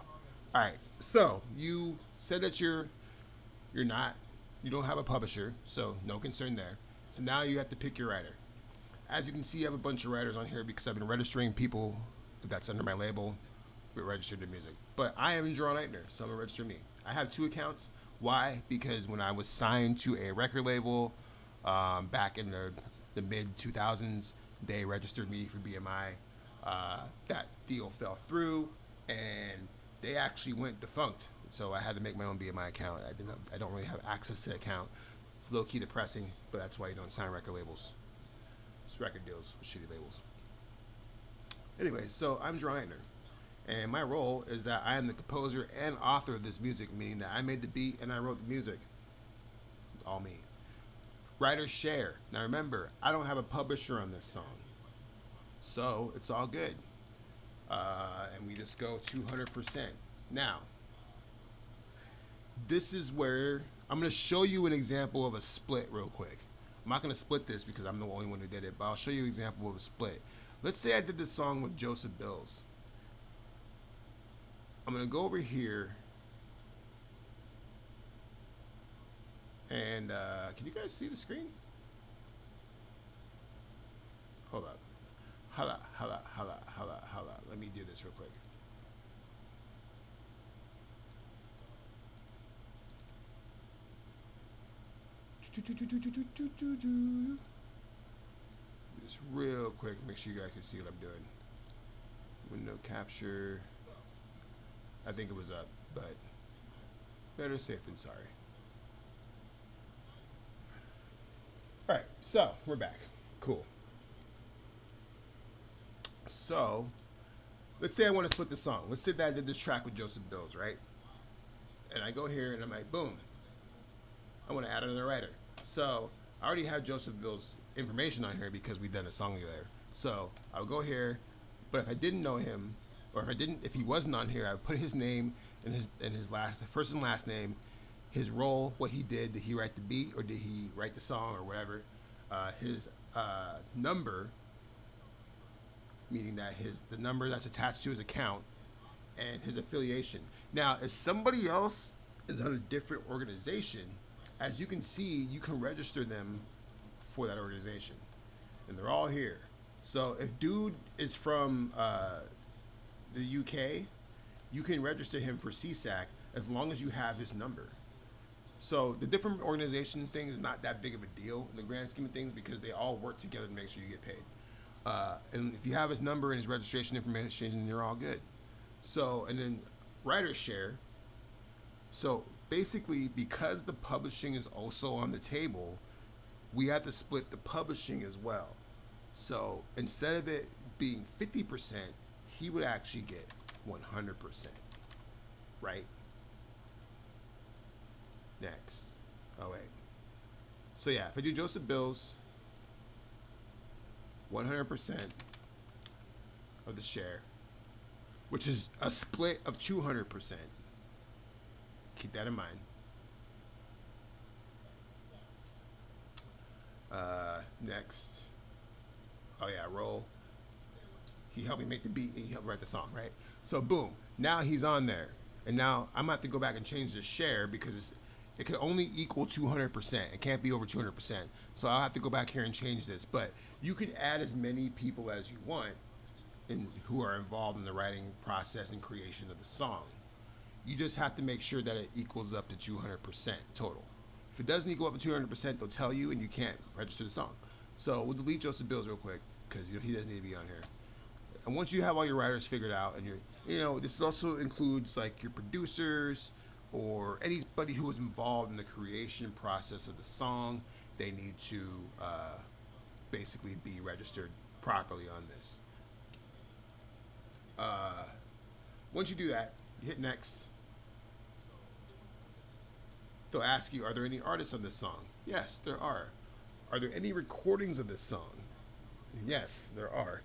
All right. So you said that you're not, you don't have a publisher, so no concern there. So now you have to pick your writer. As you can see, I have a bunch of writers on here because I've been registering people that's under my label with registered to music. But I am Jaron Ikner, so I'm gonna register me. I have 2 accounts. Why? Because when I was signed to a record label back in the mid 2000s, they registered me for BMI. That deal fell through, and they actually went defunct. So I had to make my own BMI account. I don't really have access to the account. It's low key depressing, but that's why you don't sign record labels. It's record deals with shitty labels. Anyway, so I'm Jaron Ikner, and my role is that I am the composer and author of this music, meaning that I made the beat and I wrote the music. It's all me. Writers share. Now remember, I don't have a publisher on this song, so it's all good. And we just go 200%. Now, this is where I'm going to show you an example of a split real quick. I'm not going to split this because I'm the only one who did it, but I'll show you an example of a split. Let's say I did this song with Joseph Bills. I'm going to go over here, and can you guys see the screen? Hold up. Hala. Let me do this real quick. Just real quick, make sure you guys can see what I'm doing. Window capture. I think it was up, but better safe than sorry. Alright, so we're back. Cool. So, let's say I want to split the song. Let's say that I did this track with Joseph Bills, right? And I go here and I'm like, boom. I want to add another writer. So, I already have Joseph Bills' information on here because we've done a song together. So, I'll go here, but if I didn't know him, or if he wasn't on here, I would put his name and his first and last name, his role, what he did he write the beat or did he write the song or whatever, his number, meaning that the number that's attached to his account, and his affiliation. Now, if somebody else is on a different organization, as you can see, you can register them for that organization, and they're all here. So if dude is from the UK, you can register him for CSAC as long as you have his number. So the different organizations thing is not that big of a deal in the grand scheme of things because they all work together to make sure you get paid. And if you have his number and his registration information, you're all good. So, and then writer share. So basically, because the publishing is also on the table, we have to split the publishing as well. So instead of it being 50%, he would actually get 100%. Right? Next. Oh, wait. So yeah, if I do Joseph Bills, 100% of the share, which is a split of 200%. Keep that in mind. Next. Oh yeah, roll. He helped me make the beat and he helped write the song, right? So boom, now he's on there. And now I'm going to have to go back and change the share because It can only equal 200%. It can't be over 200%. So I'll have to go back here and change this. But you can add as many people as you want who are involved in the writing process and creation of the song. You just have to make sure that it equals up to 200% total. If it doesn't equal up to 200%, they'll tell you and you can't register the song. So we'll delete Joseph Bills real quick because he doesn't need to be on here. And once you have all your writers figured out, and this also includes like your producers or anybody who was involved in the creation process of the song, they need to basically be registered properly on this. Once you do that, you hit next. They'll ask you, are there any artists on this song? Yes, there are. Are there any recordings of this song? Yes, there are.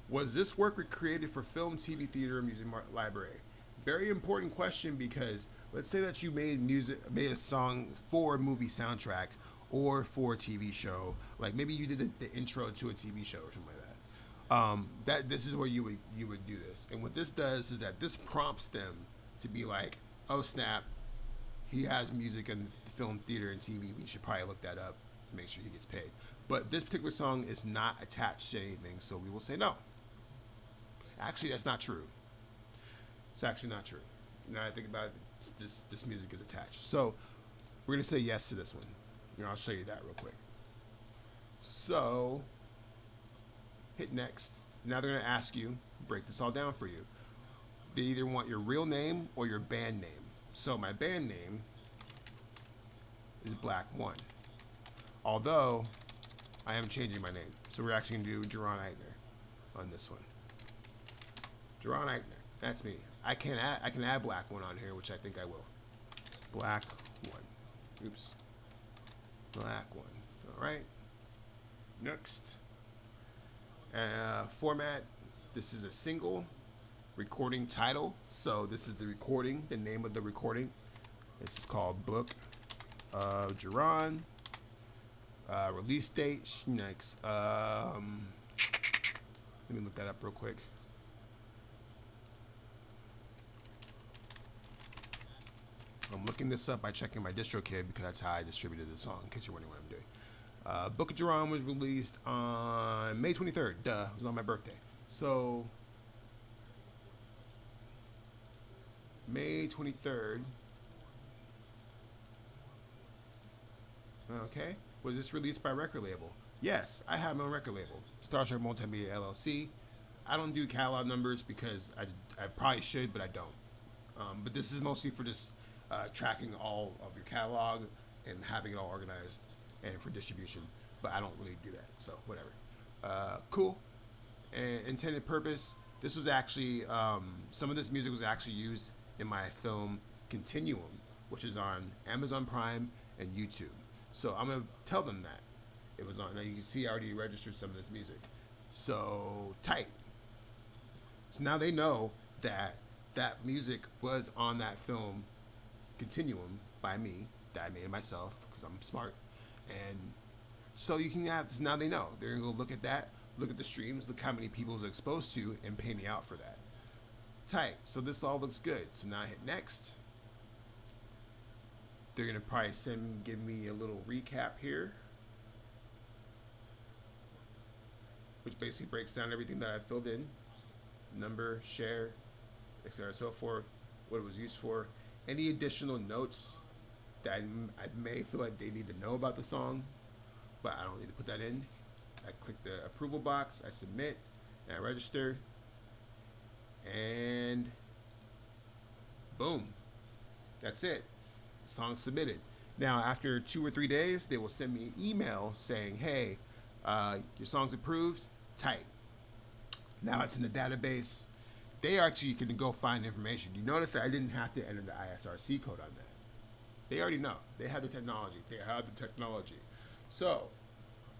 Was this work created for film, TV, theater, or music library? Very important question, because let's say that you made a song for a movie soundtrack or for a TV show. Like maybe you did the intro to a TV show or something like that. This is where you would do this. And what this does is that this prompts them to be like, oh snap, he has music in film, theater, and TV. We should probably look that up to make sure he gets paid. But this particular song is not attached to anything, so we will say no. Actually, that's not true. It's actually not true. Now I think about it, this music is attached. So we're going to say yes to this one. I'll show you that real quick. So hit next. Now they're going to ask you, break this all down for you. They either want your real name or your band name. So my band name is Black One. Although I am changing my name. So we're actually going to do Jaron Ikner on this one. Jaron Ikner. That's me. I can add Black One on here, which I think I will. Black One. Oops. Black One. All right. Next. Format. This is a single. Recording title. So this is the recording, the name of the recording. This is called Book of Jaron. Release date. Next. Let me look that up real quick. I'm looking this up by checking my DistroKid because that's how I distributed the song, in case you're wondering what I'm doing. Book of Jaron was released on May 23rd. Duh, it was on my birthday. So, May 23rd. Okay. Was this released by record label? Yes, I have my own record label, Star Trek Multimedia LLC. I don't do catalog numbers because I probably should, but I don't. But this is mostly for this tracking all of your catalog and having it all organized and for distribution. But I don't really do that, so whatever. Cool. And intended purpose. This was actually some of this music was actually used in my film Continuum, which is on Amazon Prime and YouTube. So I'm gonna tell them that it was on. Now you can see I already registered some of this music. So tight. So now they know that that music was on that film Continuum by me, that I made it myself because I'm smart. And so you can have, now they know. They're gonna go look at that, look at the streams, look how many people is exposed to, and pay me out for that. Tight. So this all looks good. So now I hit next. They're gonna probably give me a little recap here, which basically breaks down everything that I filled in, number, share, etc., so forth, what it was used for, any additional notes that I may feel like they need to know about the song, but I don't need to put that in. I click the approval box, I submit, and I register, and boom, that's it. Song submitted. Now, after 2 or 3 days, they will send me an email saying, hey, your song's approved, tight. Now it's in the database. They actually can go find information. You notice that I didn't have to enter the ISRC code on that. They already know. They have the technology. So,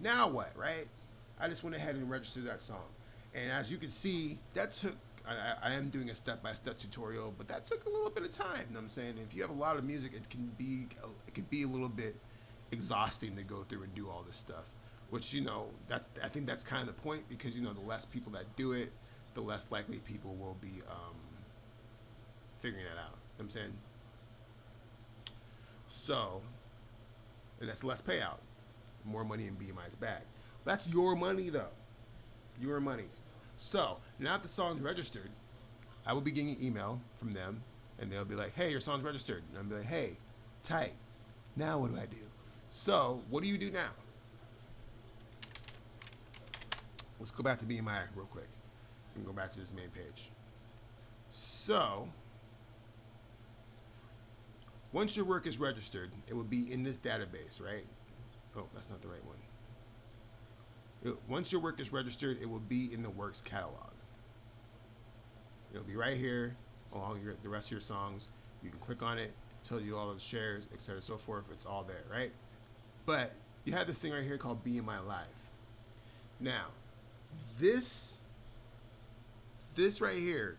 now what, right? I just went ahead and registered that song. And as you can see, that took, I am doing a step-by-step tutorial, but that took a little bit of time. You know what I'm saying? If you have a lot of music, it can be a little bit exhausting to go through and do all this stuff. Which, I think that's kind of the point, because, the less people that do it, the less likely people will be figuring it out. You know what I'm saying? So, and that's less payout, more money in BMI's bag. That's your money though, your money. So now that the song's registered, I will be getting an email from them, and they'll be like, "Hey, your song's registered," and I'll be like, "Hey, tight. Now what do I do?" So what do you do now? Let's go back to BMI real quick and go back to this main page. So once your work is registered, it will be in this database, right? Oh, that's not the right one. Once your work is registered, it will be in the works catalog. It'll be right here along the rest of your songs. You can click on it, tell you all of the shares, etc., so forth. It's all there, right? But you have this thing right here called BMI Live. Now, this right here,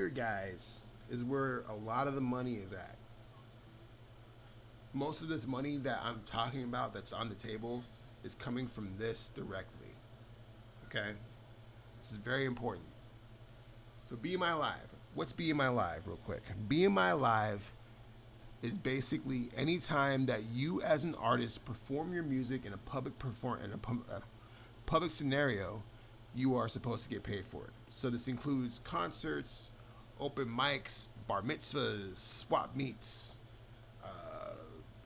guys, is where a lot of the money is at. Most of this money that I'm talking about that's on the table is coming from this directly. Okay? This is very important. So BMI Live. What's BMI Live, real quick? BMI Live is basically any time that you as an artist perform your music in a public scenario, you are supposed to get paid for it. So this includes concerts, open mics, bar mitzvahs, swap meets,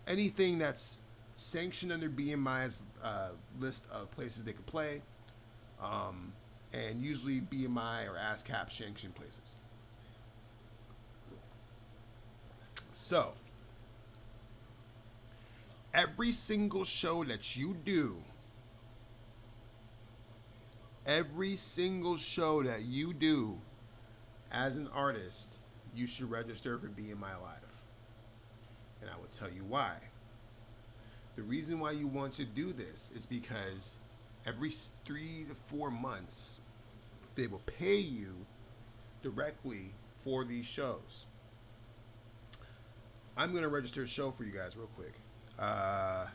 anything that's sanctioned under BMI's list of places they could play, and usually BMI or ASCAP sanctioned places. So, every single show that you do, as an artist, you should register for BMI Live. And I will tell you why. The reason why you want to do this is because every 3 to 4 months, they will pay you directly for these shows. I'm going to register a show for you guys real quick. Let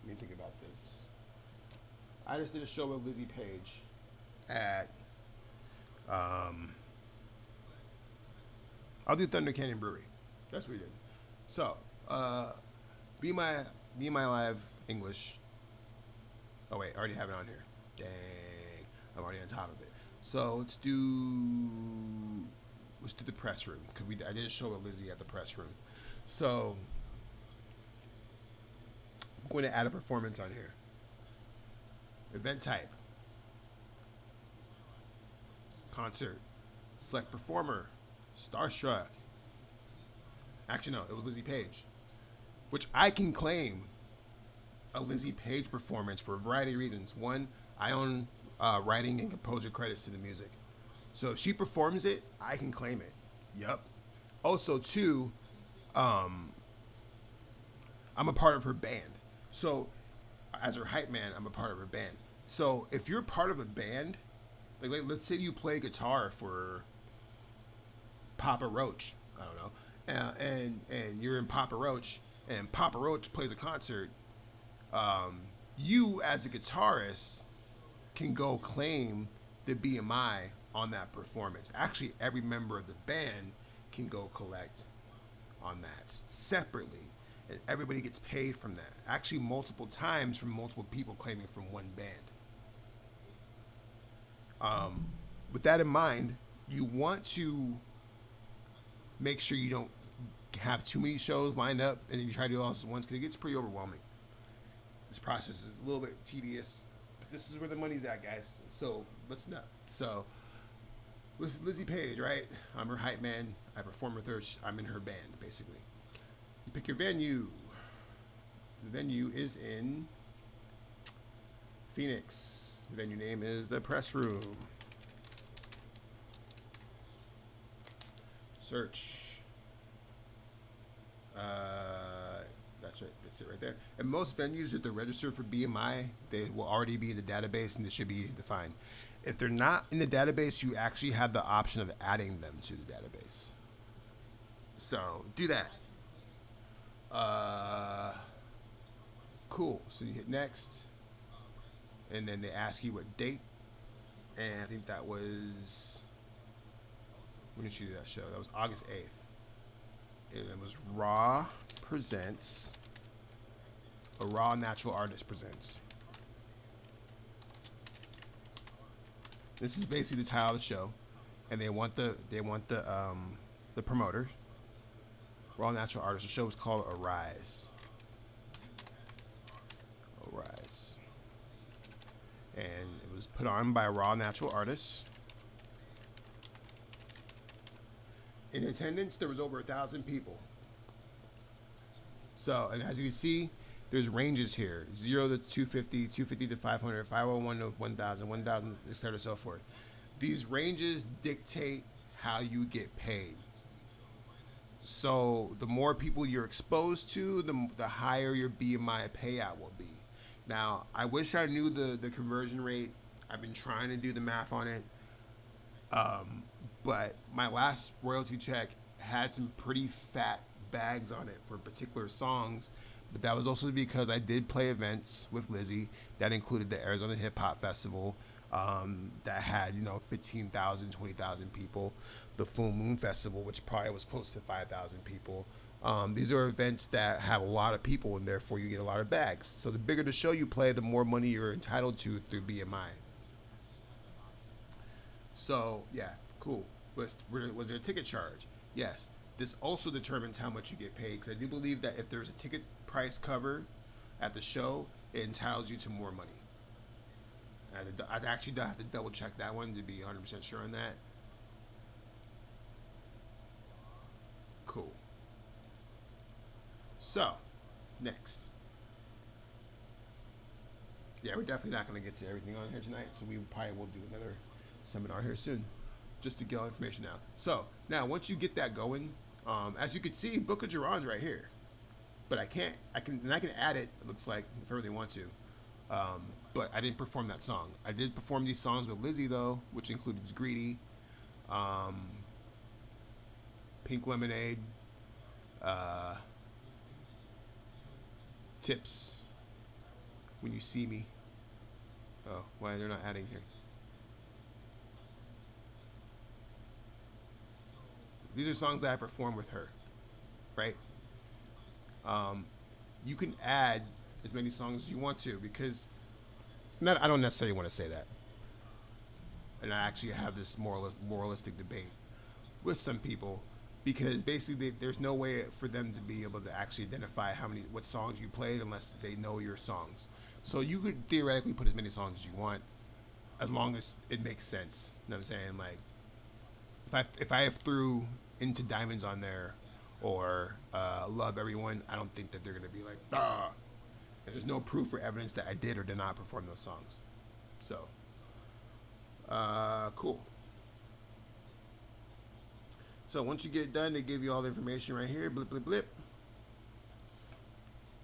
me think about this. I just did a show with Lizzie Page at, I'll do Thunder Canyon Brewery. That's what we did. So, BMI Live English. Oh wait, I already have it on here. Dang, I'm already on top of it. So let's do the press room, because I did a show with Lizzie at the press room. So I'm going to add a performance on here. Event type. Concert. Select performer. Starstruck. Actually, no, it was Lizzie Page. Which I can claim a Lizzie Page performance for a variety of reasons. One, I own writing and composer credits to the music. So if she performs it, I can claim it. Yup. Also, two, I'm a part of her band. So as her hype man, I'm a part of her band. So if you're part of a band, like let's say you play guitar for Papa Roach, I don't know, and you're in Papa Roach, and Papa Roach plays a concert, you as a guitarist can go claim the BMI on that performance. Actually, every member of the band can go collect on that separately, and everybody gets paid from that. Actually, multiple times from multiple people claiming from one band. With that in mind, you want to make sure you don't have too many shows lined up and then you try to do all this at once, because it gets pretty overwhelming. This process is a little bit tedious, but this is where the money's at, guys. So let's not. So Lizzie Page, right? I'm her hype man. I perform with her. I'm in her band, basically. You pick your venue. The venue is in Phoenix. The venue name is the Press Room. Search. That's right. That's it right there. And most venues that they're registered for BMI, they will already be in the database, and this should be easy to find. If they're not in the database, you actually have the option of adding them to the database. So do that. Cool. So you hit next, and then they ask you what date, and I think that was When did she do that show? That was August 8th. And it was Raw Presents. A Raw Natural Artist Presents. This is basically the title of the show, and they want the promoters. Raw Natural Artist. The show was called Arise. Arise. And it was put on by Raw Natural Artists. In attendance, there was over 1,000 people. So, and as you can see, there's ranges here: 0 to 250, 250 to 500, 501 to 1,000, 1,000, etc., so forth. These ranges dictate how you get paid. So, the more people you're exposed to, the higher your BMI payout will be. Now, I wish I knew the conversion rate. I've been trying to do the math on it. But my last royalty check had some pretty fat bags on it for particular songs. But that was also because I did play events with Lizzie that included the Arizona Hip Hop Festival that had, 15,000, 20,000 people. The Full Moon Festival, which probably was close to 5,000 people. These are events that have a lot of people, and therefore you get a lot of bags. So the bigger the show you play, the more money you're entitled to through BMI. So, yeah, cool. Was there a ticket charge? Yes. This also determines how much you get paid, because I do believe that if there's a ticket price cover at the show, it entitles you to more money. I actually have to double check that one to be 100% sure on that. Cool. So, next. Yeah, we're definitely not going to get to everything on here tonight, so we probably will do another seminar here soon, just to get all information out. So, now, once you get that going, as you can see, Book of Jaron's right here. But I can add it looks like, if I really want to. But I didn't perform that song. I did perform these songs with Lizzie, though, which includes Greedy, Pink Lemonade, Tips, When You See Me. Oh, why they're not adding here? These are songs that I performed with her, right? You can add as many songs as you want to, because I don't necessarily want to say that. And I actually have this moralistic debate with some people, because basically there's no way for them to be able to actually identify what songs you played unless they know your songs. So you could theoretically put as many songs as you want, as long as it makes sense. You know what I'm saying? Like, if I threw Into Diamonds on there, or Love Everyone, I don't think that they're gonna be like, ah. And there's no proof or evidence that I did or did not perform those songs. So, cool. So once you get it done, they give you all the information right here. Blip, blip, blip.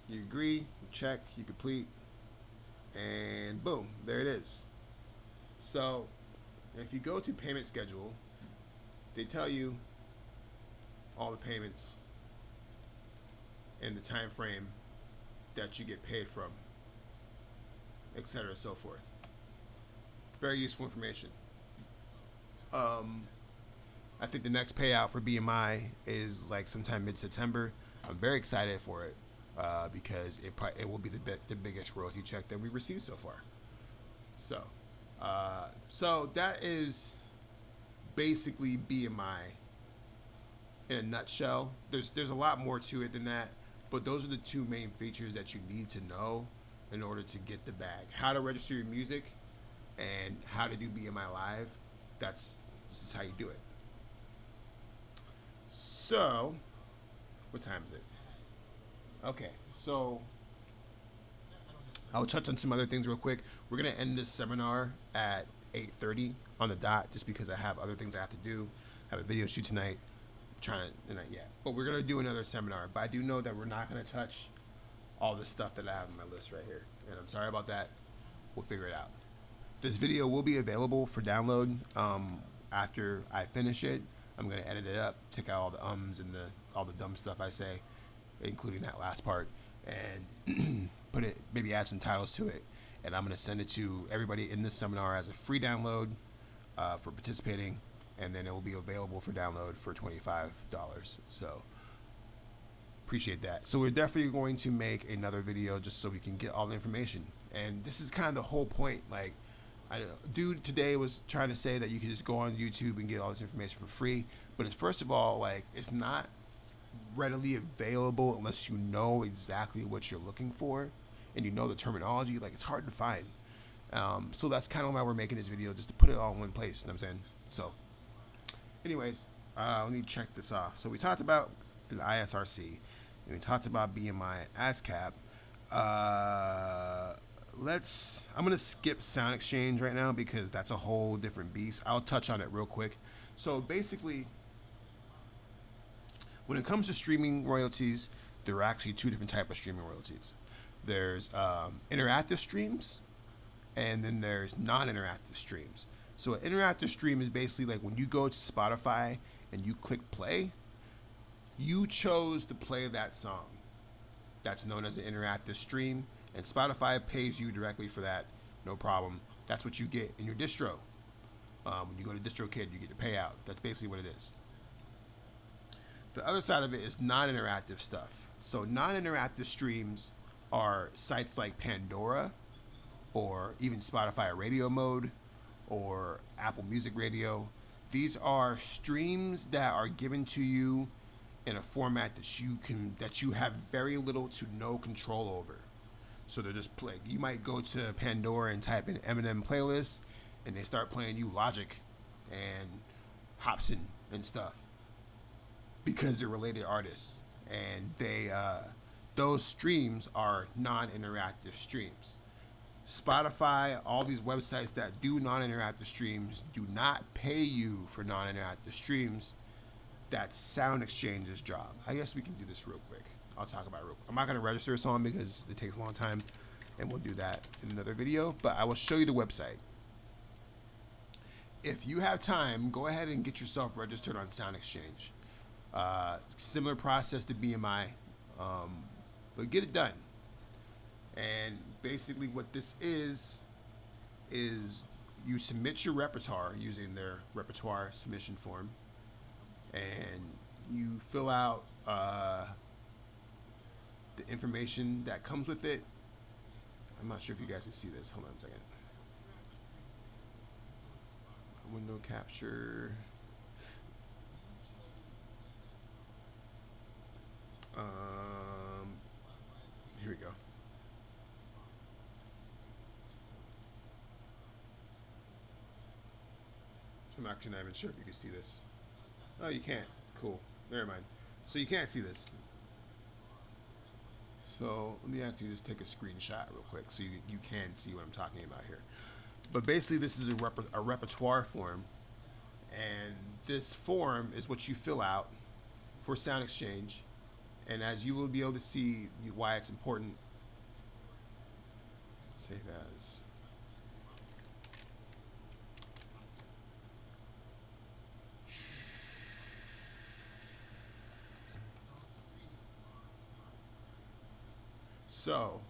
You agree, you check, you complete, and boom, there it is. So if you go to payment schedule, they tell you all the payments and the time frame that you get paid from, etc., so forth. Very useful information. I think the next payout for BMI is like sometime mid-September. I'm very excited for it because it will be the biggest royalty check that we received so far. So that is basically BMI in a nutshell. There's a lot more to it than that, but those are the two main features that you need to know in order to get the bag. How to register your music and how to do BMI Live. This is how you do it. So, what time is it? Okay, so I'll touch on some other things real quick. We're going to end this seminar at 8:30 on the dot, just because I have other things I have to do. I have a video shoot tonight. Not yet, but we're going to do another seminar. But I do know that we're not going to touch all the stuff that I have on my list right here. And I'm sorry about that. We'll figure it out. This video will be available for download after I finish it. I'm going to edit it up, take out all the ums and all the dumb stuff I say, including that last part, and maybe add some titles to it. And I'm going to send it to everybody in this seminar as a free download for participating. and then it will be available for download for $25. So appreciate that. So we're definitely going to make another video just so we can get all the information. And this is kind of the whole point. Like, dude today was trying to say that you can just go on YouTube and get all this information for free. But it's, first of all, like, it's not readily available unless you know exactly what you're looking for and you know the terminology. Like, it's hard to find. So that's kind of why we're making this video, just to put it all in one place. You know what I'm saying? So anyways, let me check this off. So we talked about an ISRC, and we talked about BMI ASCAP. I'm gonna skip Sound Exchange right now because that's a whole different beast. I'll touch on it real quick. So basically, when it comes to streaming royalties, there are actually two different types of streaming royalties. There's interactive streams, and then there's non-interactive streams. So an interactive stream is basically like when you go to Spotify and you click play, you chose to play that song. That's known as an interactive stream, and Spotify pays you directly for that, no problem. That's what you get in your distro. When you go to DistroKid, you get your payout. That's basically what it is. The other side of it is non-interactive stuff. So non-interactive streams are sites like Pandora, or even Spotify Radio Mode, or Apple Music Radio. These are streams that are given to you in a format that you have very little to no control over. So they're just play. You might go to Pandora and type in MYMM playlist, and they start playing you Logic and Hobson and stuff because they're related artists, and those streams are non-interactive streams. Spotify, all these websites that do non-interactive streams do not pay you for non-interactive streams. That's Sound Exchange's job. I guess we can do this real quick. I'll talk about it real quick. I'm not going to register a song because it takes a long time, and we'll do that in another video, but I will show you the website. If you have time, go ahead and get yourself registered on Sound Exchange. Similar process to BMI, but get it done. And basically what this is you submit your repertoire using their repertoire submission form, and you fill out the information that comes with it. I'm not sure if you guys can see this. Hold on a second. Window capture. Here we go. I'm actually not even sure if you can see this. Oh, you can't. Cool. Never mind. So you can't see this. So let me actually just take a screenshot real quick so you can see what I'm talking about here. But basically, this is a repertoire form, and this form is what you fill out for Sound Exchange. And as you will be able to see why it's important, save as. So,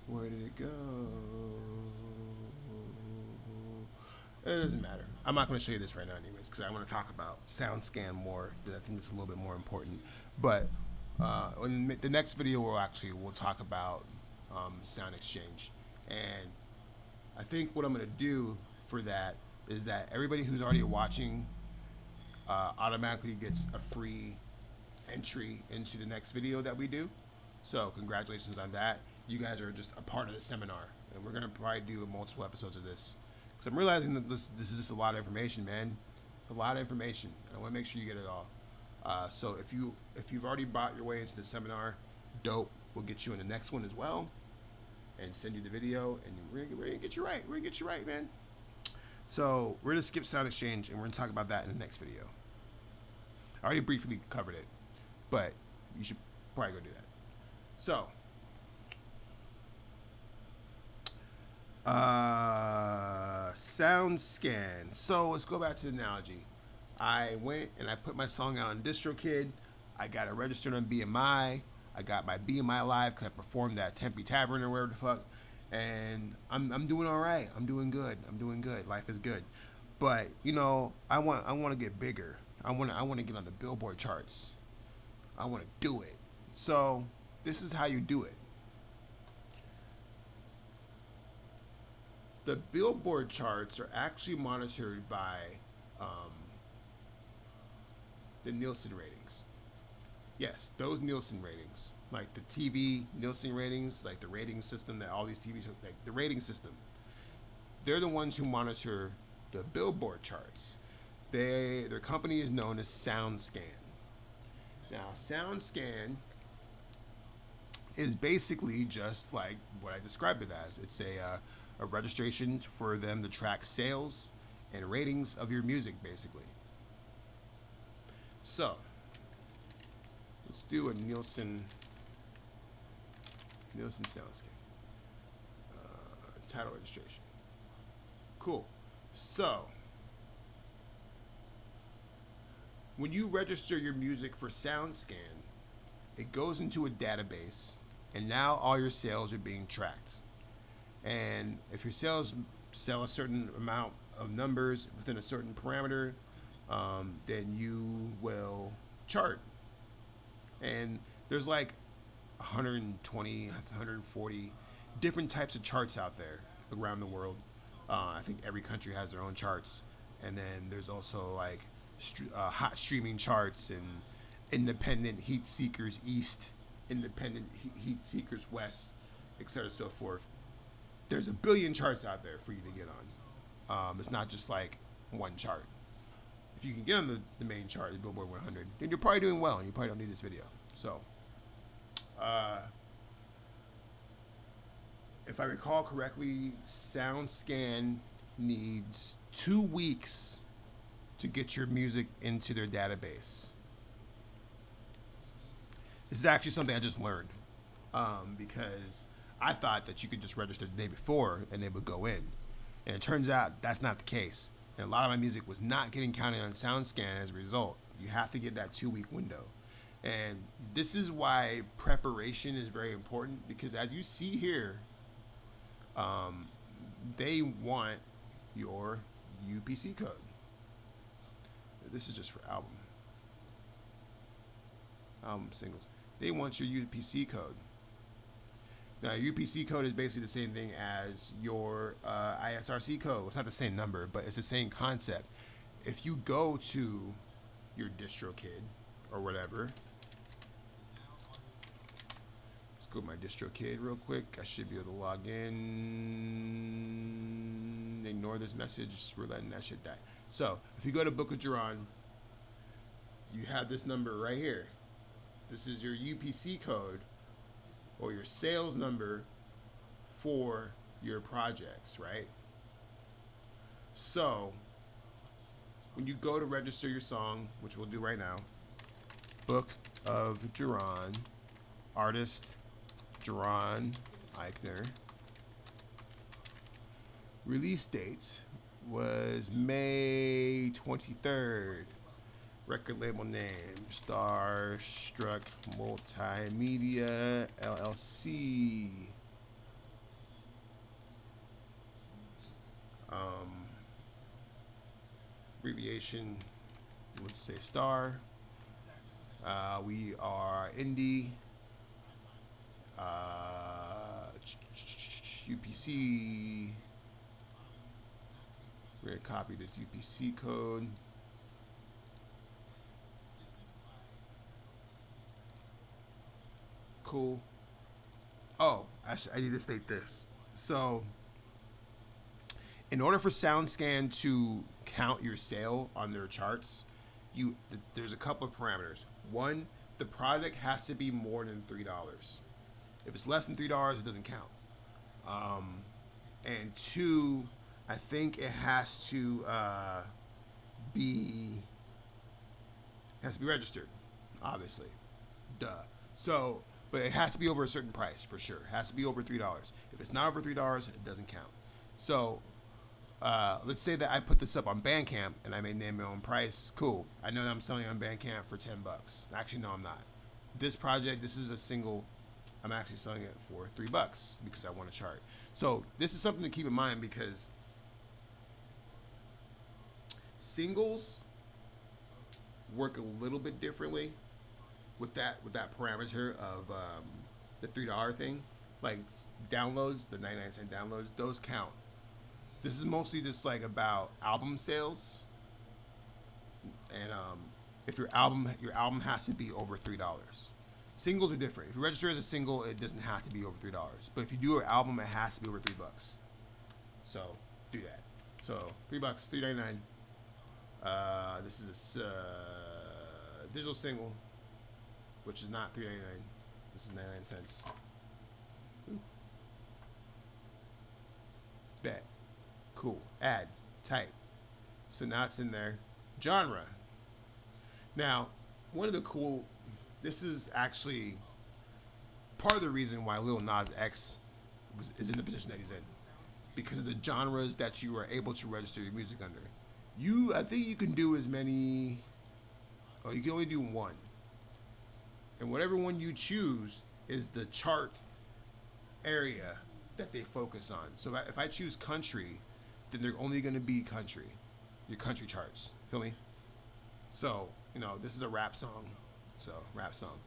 where did it go? It doesn't matter. I'm not going to show you this right now anyways, because I want to talk about SoundScan more. I think it's a little bit more important. But in the next video, we'll talk about Sound Exchange. And I think what I'm going to do for that is that everybody who's already watching automatically gets a free entry into the next video that we do. So congratulations on that. You guys are just a part of the seminar, and we're going to probably do multiple episodes of this. So I'm realizing that this is just a lot of information, man. It's a lot of information, and I want to make sure you get it all. So if you've already bought your way into the seminar, dope. We'll get you in the next one as well, and send you the video, and we're gonna get you right. We're gonna get you right, man. So we're gonna skip Sound Exchange, and we're gonna talk about that in the next video. I already briefly covered it, but you should probably go do that. So. SoundScan. So let's go back to the analogy. I went and I put my song out on DistroKid. I got it registered on BMI. I got my BMI live because I performed at Tempe Tavern or wherever the fuck. and I'm doing all right. I'm doing good. I'm doing good. Life is good. But I want to get bigger. I want to get on the Billboard charts. I want to do it. So this is how you do it. The Billboard charts are actually monitored by um, the Nielsen ratings. Yes, those Nielsen ratings, like the TV Nielsen ratings, like the rating system that all these TV shows, like the rating system, they're the ones who monitor the Billboard charts. Their company is known as SoundScan. Now, SoundScan is basically just like what I described it as. It's a registration for them to track sales and ratings of your music, basically. So let's do a Nielsen SoundScan title registration. Cool. So when you register your music for SoundScan, it goes into a database, and now all your sales are being tracked. And if your sales sell a certain amount of numbers within a certain parameter, then you will chart. And there's like 120, 140 different types of charts out there around the world. I think every country has their own charts. And then there's also like hot streaming charts and independent heat seekers east, independent heat seekers west, etc. so forth. There's a billion charts out there for you to get on. It's not just like one chart. If you can get on the main chart, the Billboard 100, then you're probably doing well, and you probably don't need this video. So, if I recall correctly, SoundScan needs 2 weeks to get your music into their database. This is actually something I just learned, because I thought that you could just register the day before and they would go in. And it turns out that's not the case. And a lot of my music was not getting counted on SoundScan as a result. You have to get that 2-week window. And this is why preparation is very important, because as you see here, they want your UPC code. This is just for album singles. They want your UPC code. Now, UPC code is basically the same thing as your ISRC code. It's not the same number, but it's the same concept. If you go to your DistroKid or whatever, let's go to my DistroKid real quick. I should be able to log in. Ignore this message. We're letting that shit die. So, if you go to Book of Jaron, you have this number right here. This is your UPC code, or your sales number for your projects, right? So when you go to register your song, which we'll do right now, Book of Jaron, artist Jaron Ikner, release date was May 23rd. Record label name, Starstruck Multimedia LLC. Abbreviation, we'll just say Star. We are indie. UPC. We're going to copy this UPC code. Cool. Oh, I need to state this. So, in order for SoundScan to count your sale on their charts, there's a couple of parameters. One, the product has to be more than $3. If it's less than $3, it doesn't count. And two, I think it has to be registered, obviously. Duh. So, but it has to be over a certain price for sure. It has to be over $3. If it's not over $3, it doesn't count. So, let's say that I put this up on Bandcamp and I may name my own price. Cool. I know that I'm selling on Bandcamp for $10. Actually, no, I'm not. This project, this is a single I'm actually selling it for $3 because I want to chart. So this is something to keep in mind because singles work a little bit differently with that parameter of the $3 thing. Like downloads, the 99-cent downloads, those count. This is mostly just like about album sales, and if your album has to be over $3. Singles are different. If you register as a single, it doesn't have to be over $3. But if you do an album, it has to be over $3. So do that. So $3, $3.99. This is a digital single, which is not $3.99. This is 99 cents. Ooh. Bet. Cool. Add. Type. So now it's in there. Genre. Now, one of the cool. This is actually part of the reason why Lil Nas X is in the position that he's in, because of the genres that you are able to register your music under. I think you can do as many. Oh, you can only do one, and whatever one you choose is the chart area that they focus on. So if I choose country, then they're only going to be country, your country charts. Feel me? So this is a rap song. So, rap song.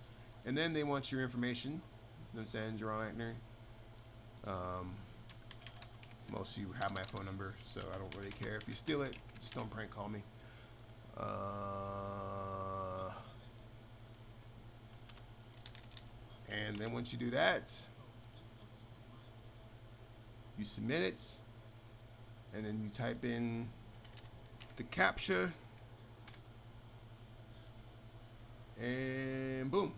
And then they want your information. You know what I'm saying? Jaron Ikner. Most of you have my phone number, so I don't really care. If you steal it, just don't prank call me. And then once you do that, you submit it. And then you type in the CAPTCHA. And boom,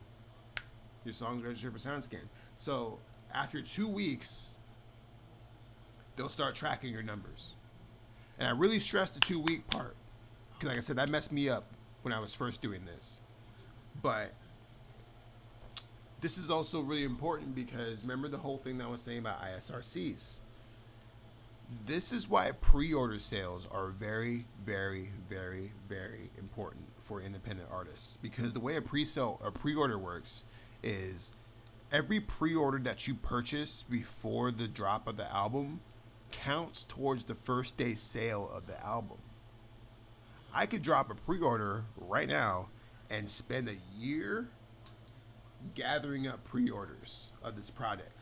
your song's registered for SoundScan. So after 2 weeks, they'll start tracking your numbers. And I really stress the 2-week part because, like I said, that messed me up when I was first doing this. But this is also really important because remember the whole thing that I was saying about ISRCs. This is why pre-order sales are very, very, very, very important for independent artists, because the way a pre-order works is every pre-order that you purchase before the drop of the album counts towards the first day sale of the album. I could drop a pre-order right now and spend a year gathering up pre-orders of this product.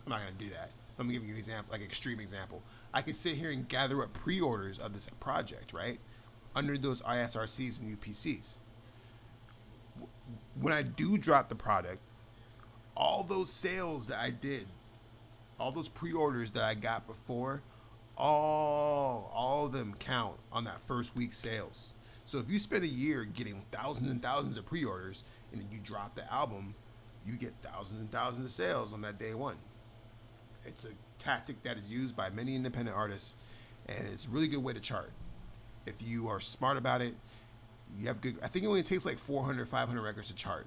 I'm not going to do that. Let me give you an example, like extreme example. I could sit here and gather up pre-orders of this project, right? Under those ISRCs and UPCs. When I do drop the product, all those sales that I did, all those pre-orders that I got before, all of them count on that first week's sales. So if you spend a year getting thousands and thousands of pre-orders and then you drop the album, you get thousands and thousands of sales on that day one. It's a tactic that is used by many independent artists, and it's a really good way to chart. If you are smart about it, you have good. I think it only takes like 400, 500 records to chart.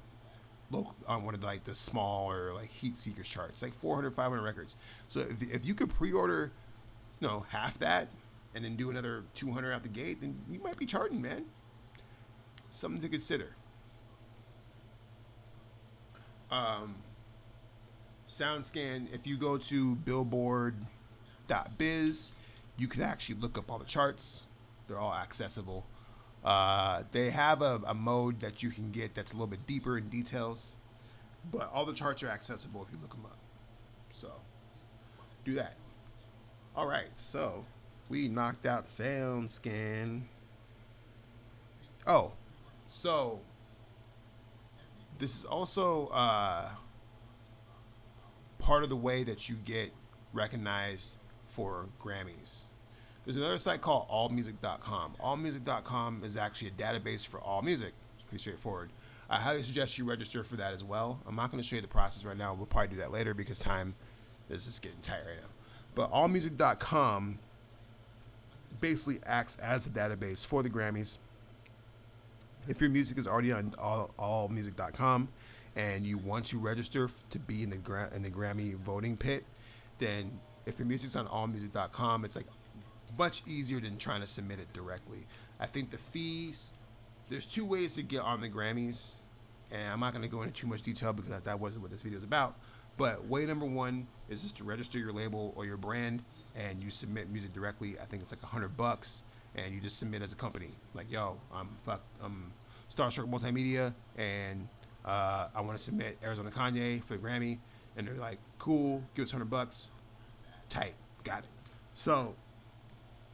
Local on one of like the smaller like heat seekers charts, like 400, 500 records. So if you could pre-order, half that, and then do another 200 out the gate, then you might be charting, man. Something to consider. SoundScan, if you go to billboard.biz, you can actually look up all the charts. They're all accessible. They have a mode that you can get that's a little bit deeper in details, but all the charts are accessible if you look them up. So do that. All right, so we knocked out SoundScan. Oh, so this is also part of the way that you get recognized for Grammys. There's another site called allmusic.com. Allmusic.com is actually a database for all music. It's pretty straightforward. I highly suggest you register for that as well. I'm not going to show you the process right now. We'll probably do that later because time is just getting tight right now. But allmusic.com basically acts as a database for the Grammys. If your music is already on allmusic.com and you want to register to be in the Grammy voting pit, then if your music's on allmusic.com, it's like much easier than trying to submit it directly. I think the fees, there's two ways to get on the Grammys, and I'm not going to go into too much detail because that wasn't what this video is about. But way number one is just to register your label or your brand, and you submit music directly. I think it's like $100, and you just submit as a company. Like, yo, I'm Starstruck Multimedia, and I want to submit Arizona Kanye for the Grammy. And they're like, cool, give us $100, tight, got it. So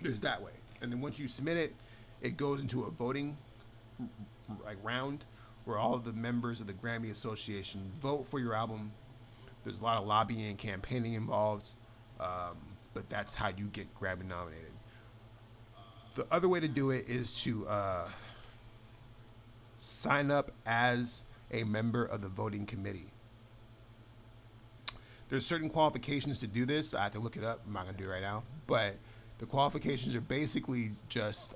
there's that way. And then once you submit it, it goes into a voting like round where all of the members of the Grammy Association vote for your album. There's a lot of lobbying and campaigning involved, but that's how you get Grammy nominated. The other way to do it is to sign up as a member of the voting committee. There's certain qualifications to do this. I have to look it up. I'm not going to do it right now. But the qualifications are basically just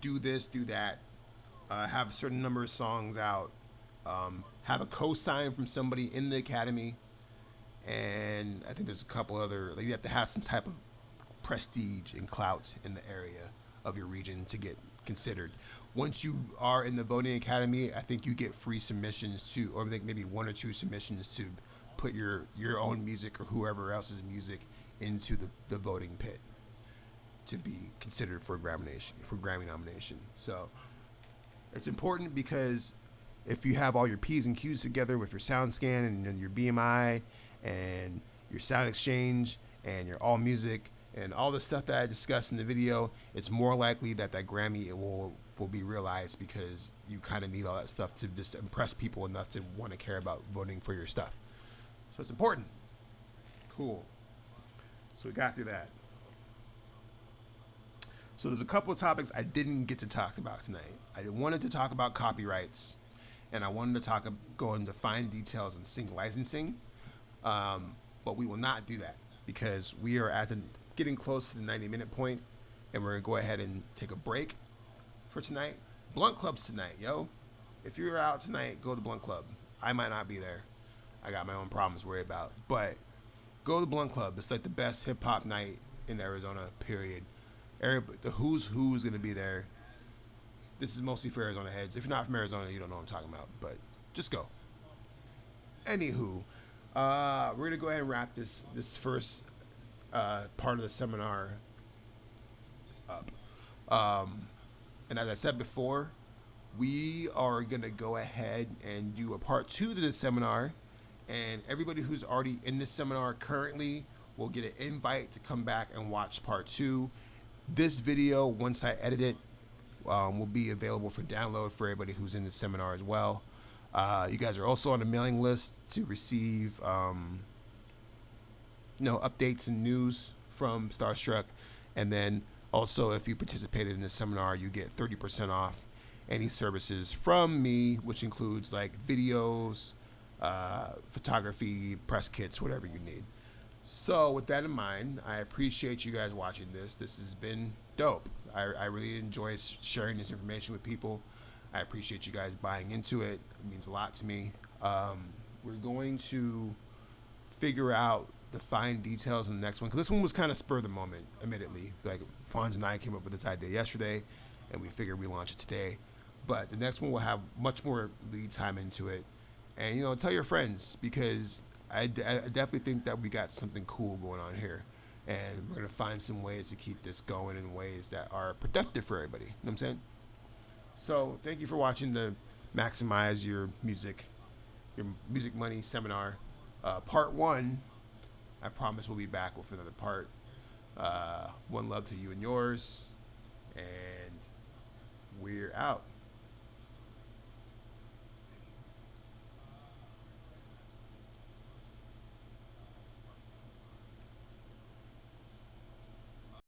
do this, do that, have a certain number of songs out, have a co-sign from somebody in the academy, and I think there's a couple other, like you have to have some type of prestige and clout in the area of your region to get considered. Once you are in the voting academy, I think you get free submissions to, or maybe 1 or 2 submissions to put your own music or whoever else's music into the voting pit to be considered for Grammy nomination. So it's important because if you have all your P's and Q's together with your sound scan and your BMI and your sound exchange and your all music and all the stuff that I discussed in the video, it's more likely that Grammy will be realized because you kind of need all that stuff to just impress people enough to want to care about voting for your stuff. So it's important. Cool. So we got through that. So there's a couple of topics I didn't get to talk about tonight. I wanted to talk about copyrights, and I wanted to go into fine details on sync licensing, but we will not do that because we are getting close to the 90-minute point, and we're going to go ahead and take a break for tonight. Blunt Club's tonight, yo. If you're out tonight, go to the Blunt Club. I might not be there. I got my own problems to worry about. But go to the Blunt Club. It's like the best hip-hop night in Arizona, period. The who's going to be there. This is mostly for Arizona heads. If you're not from Arizona, you don't know what I'm talking about. But just go. Anywho, we're going to go ahead and wrap this first part of the seminar up. And as I said before, we are going to go ahead and do a part 2 to this seminar. And everybody who's already in this seminar currently will get an invite to come back and watch part 2. This video, once I edit it, will be available for download for everybody who's in the seminar as well. You guys are also on the mailing list to receive updates and news from Starstruck. And then also, if you participated in this seminar, you get 30% off any services from me, which includes like videos, photography, press kits, whatever you need. So with that in mind, I appreciate you guys watching this. This has been dope. I really enjoy sharing this information with people. I appreciate you guys buying into it. It means a lot to me. We're going to figure out the fine details in the next one, because this one was kind of spur of the moment, admittedly. Like, Fonz and I came up with this idea yesterday, and we figured we launch it today. But the next one will have much more lead time into it. And, tell your friends, because I definitely think that we got something cool going on here. And we're going to find some ways to keep this going in ways that are productive for everybody. You know what I'm saying? So thank you for watching the Maximize Your Music Money Seminar. Part 1, I promise we'll be back with another part. One love to you and yours. And we're out.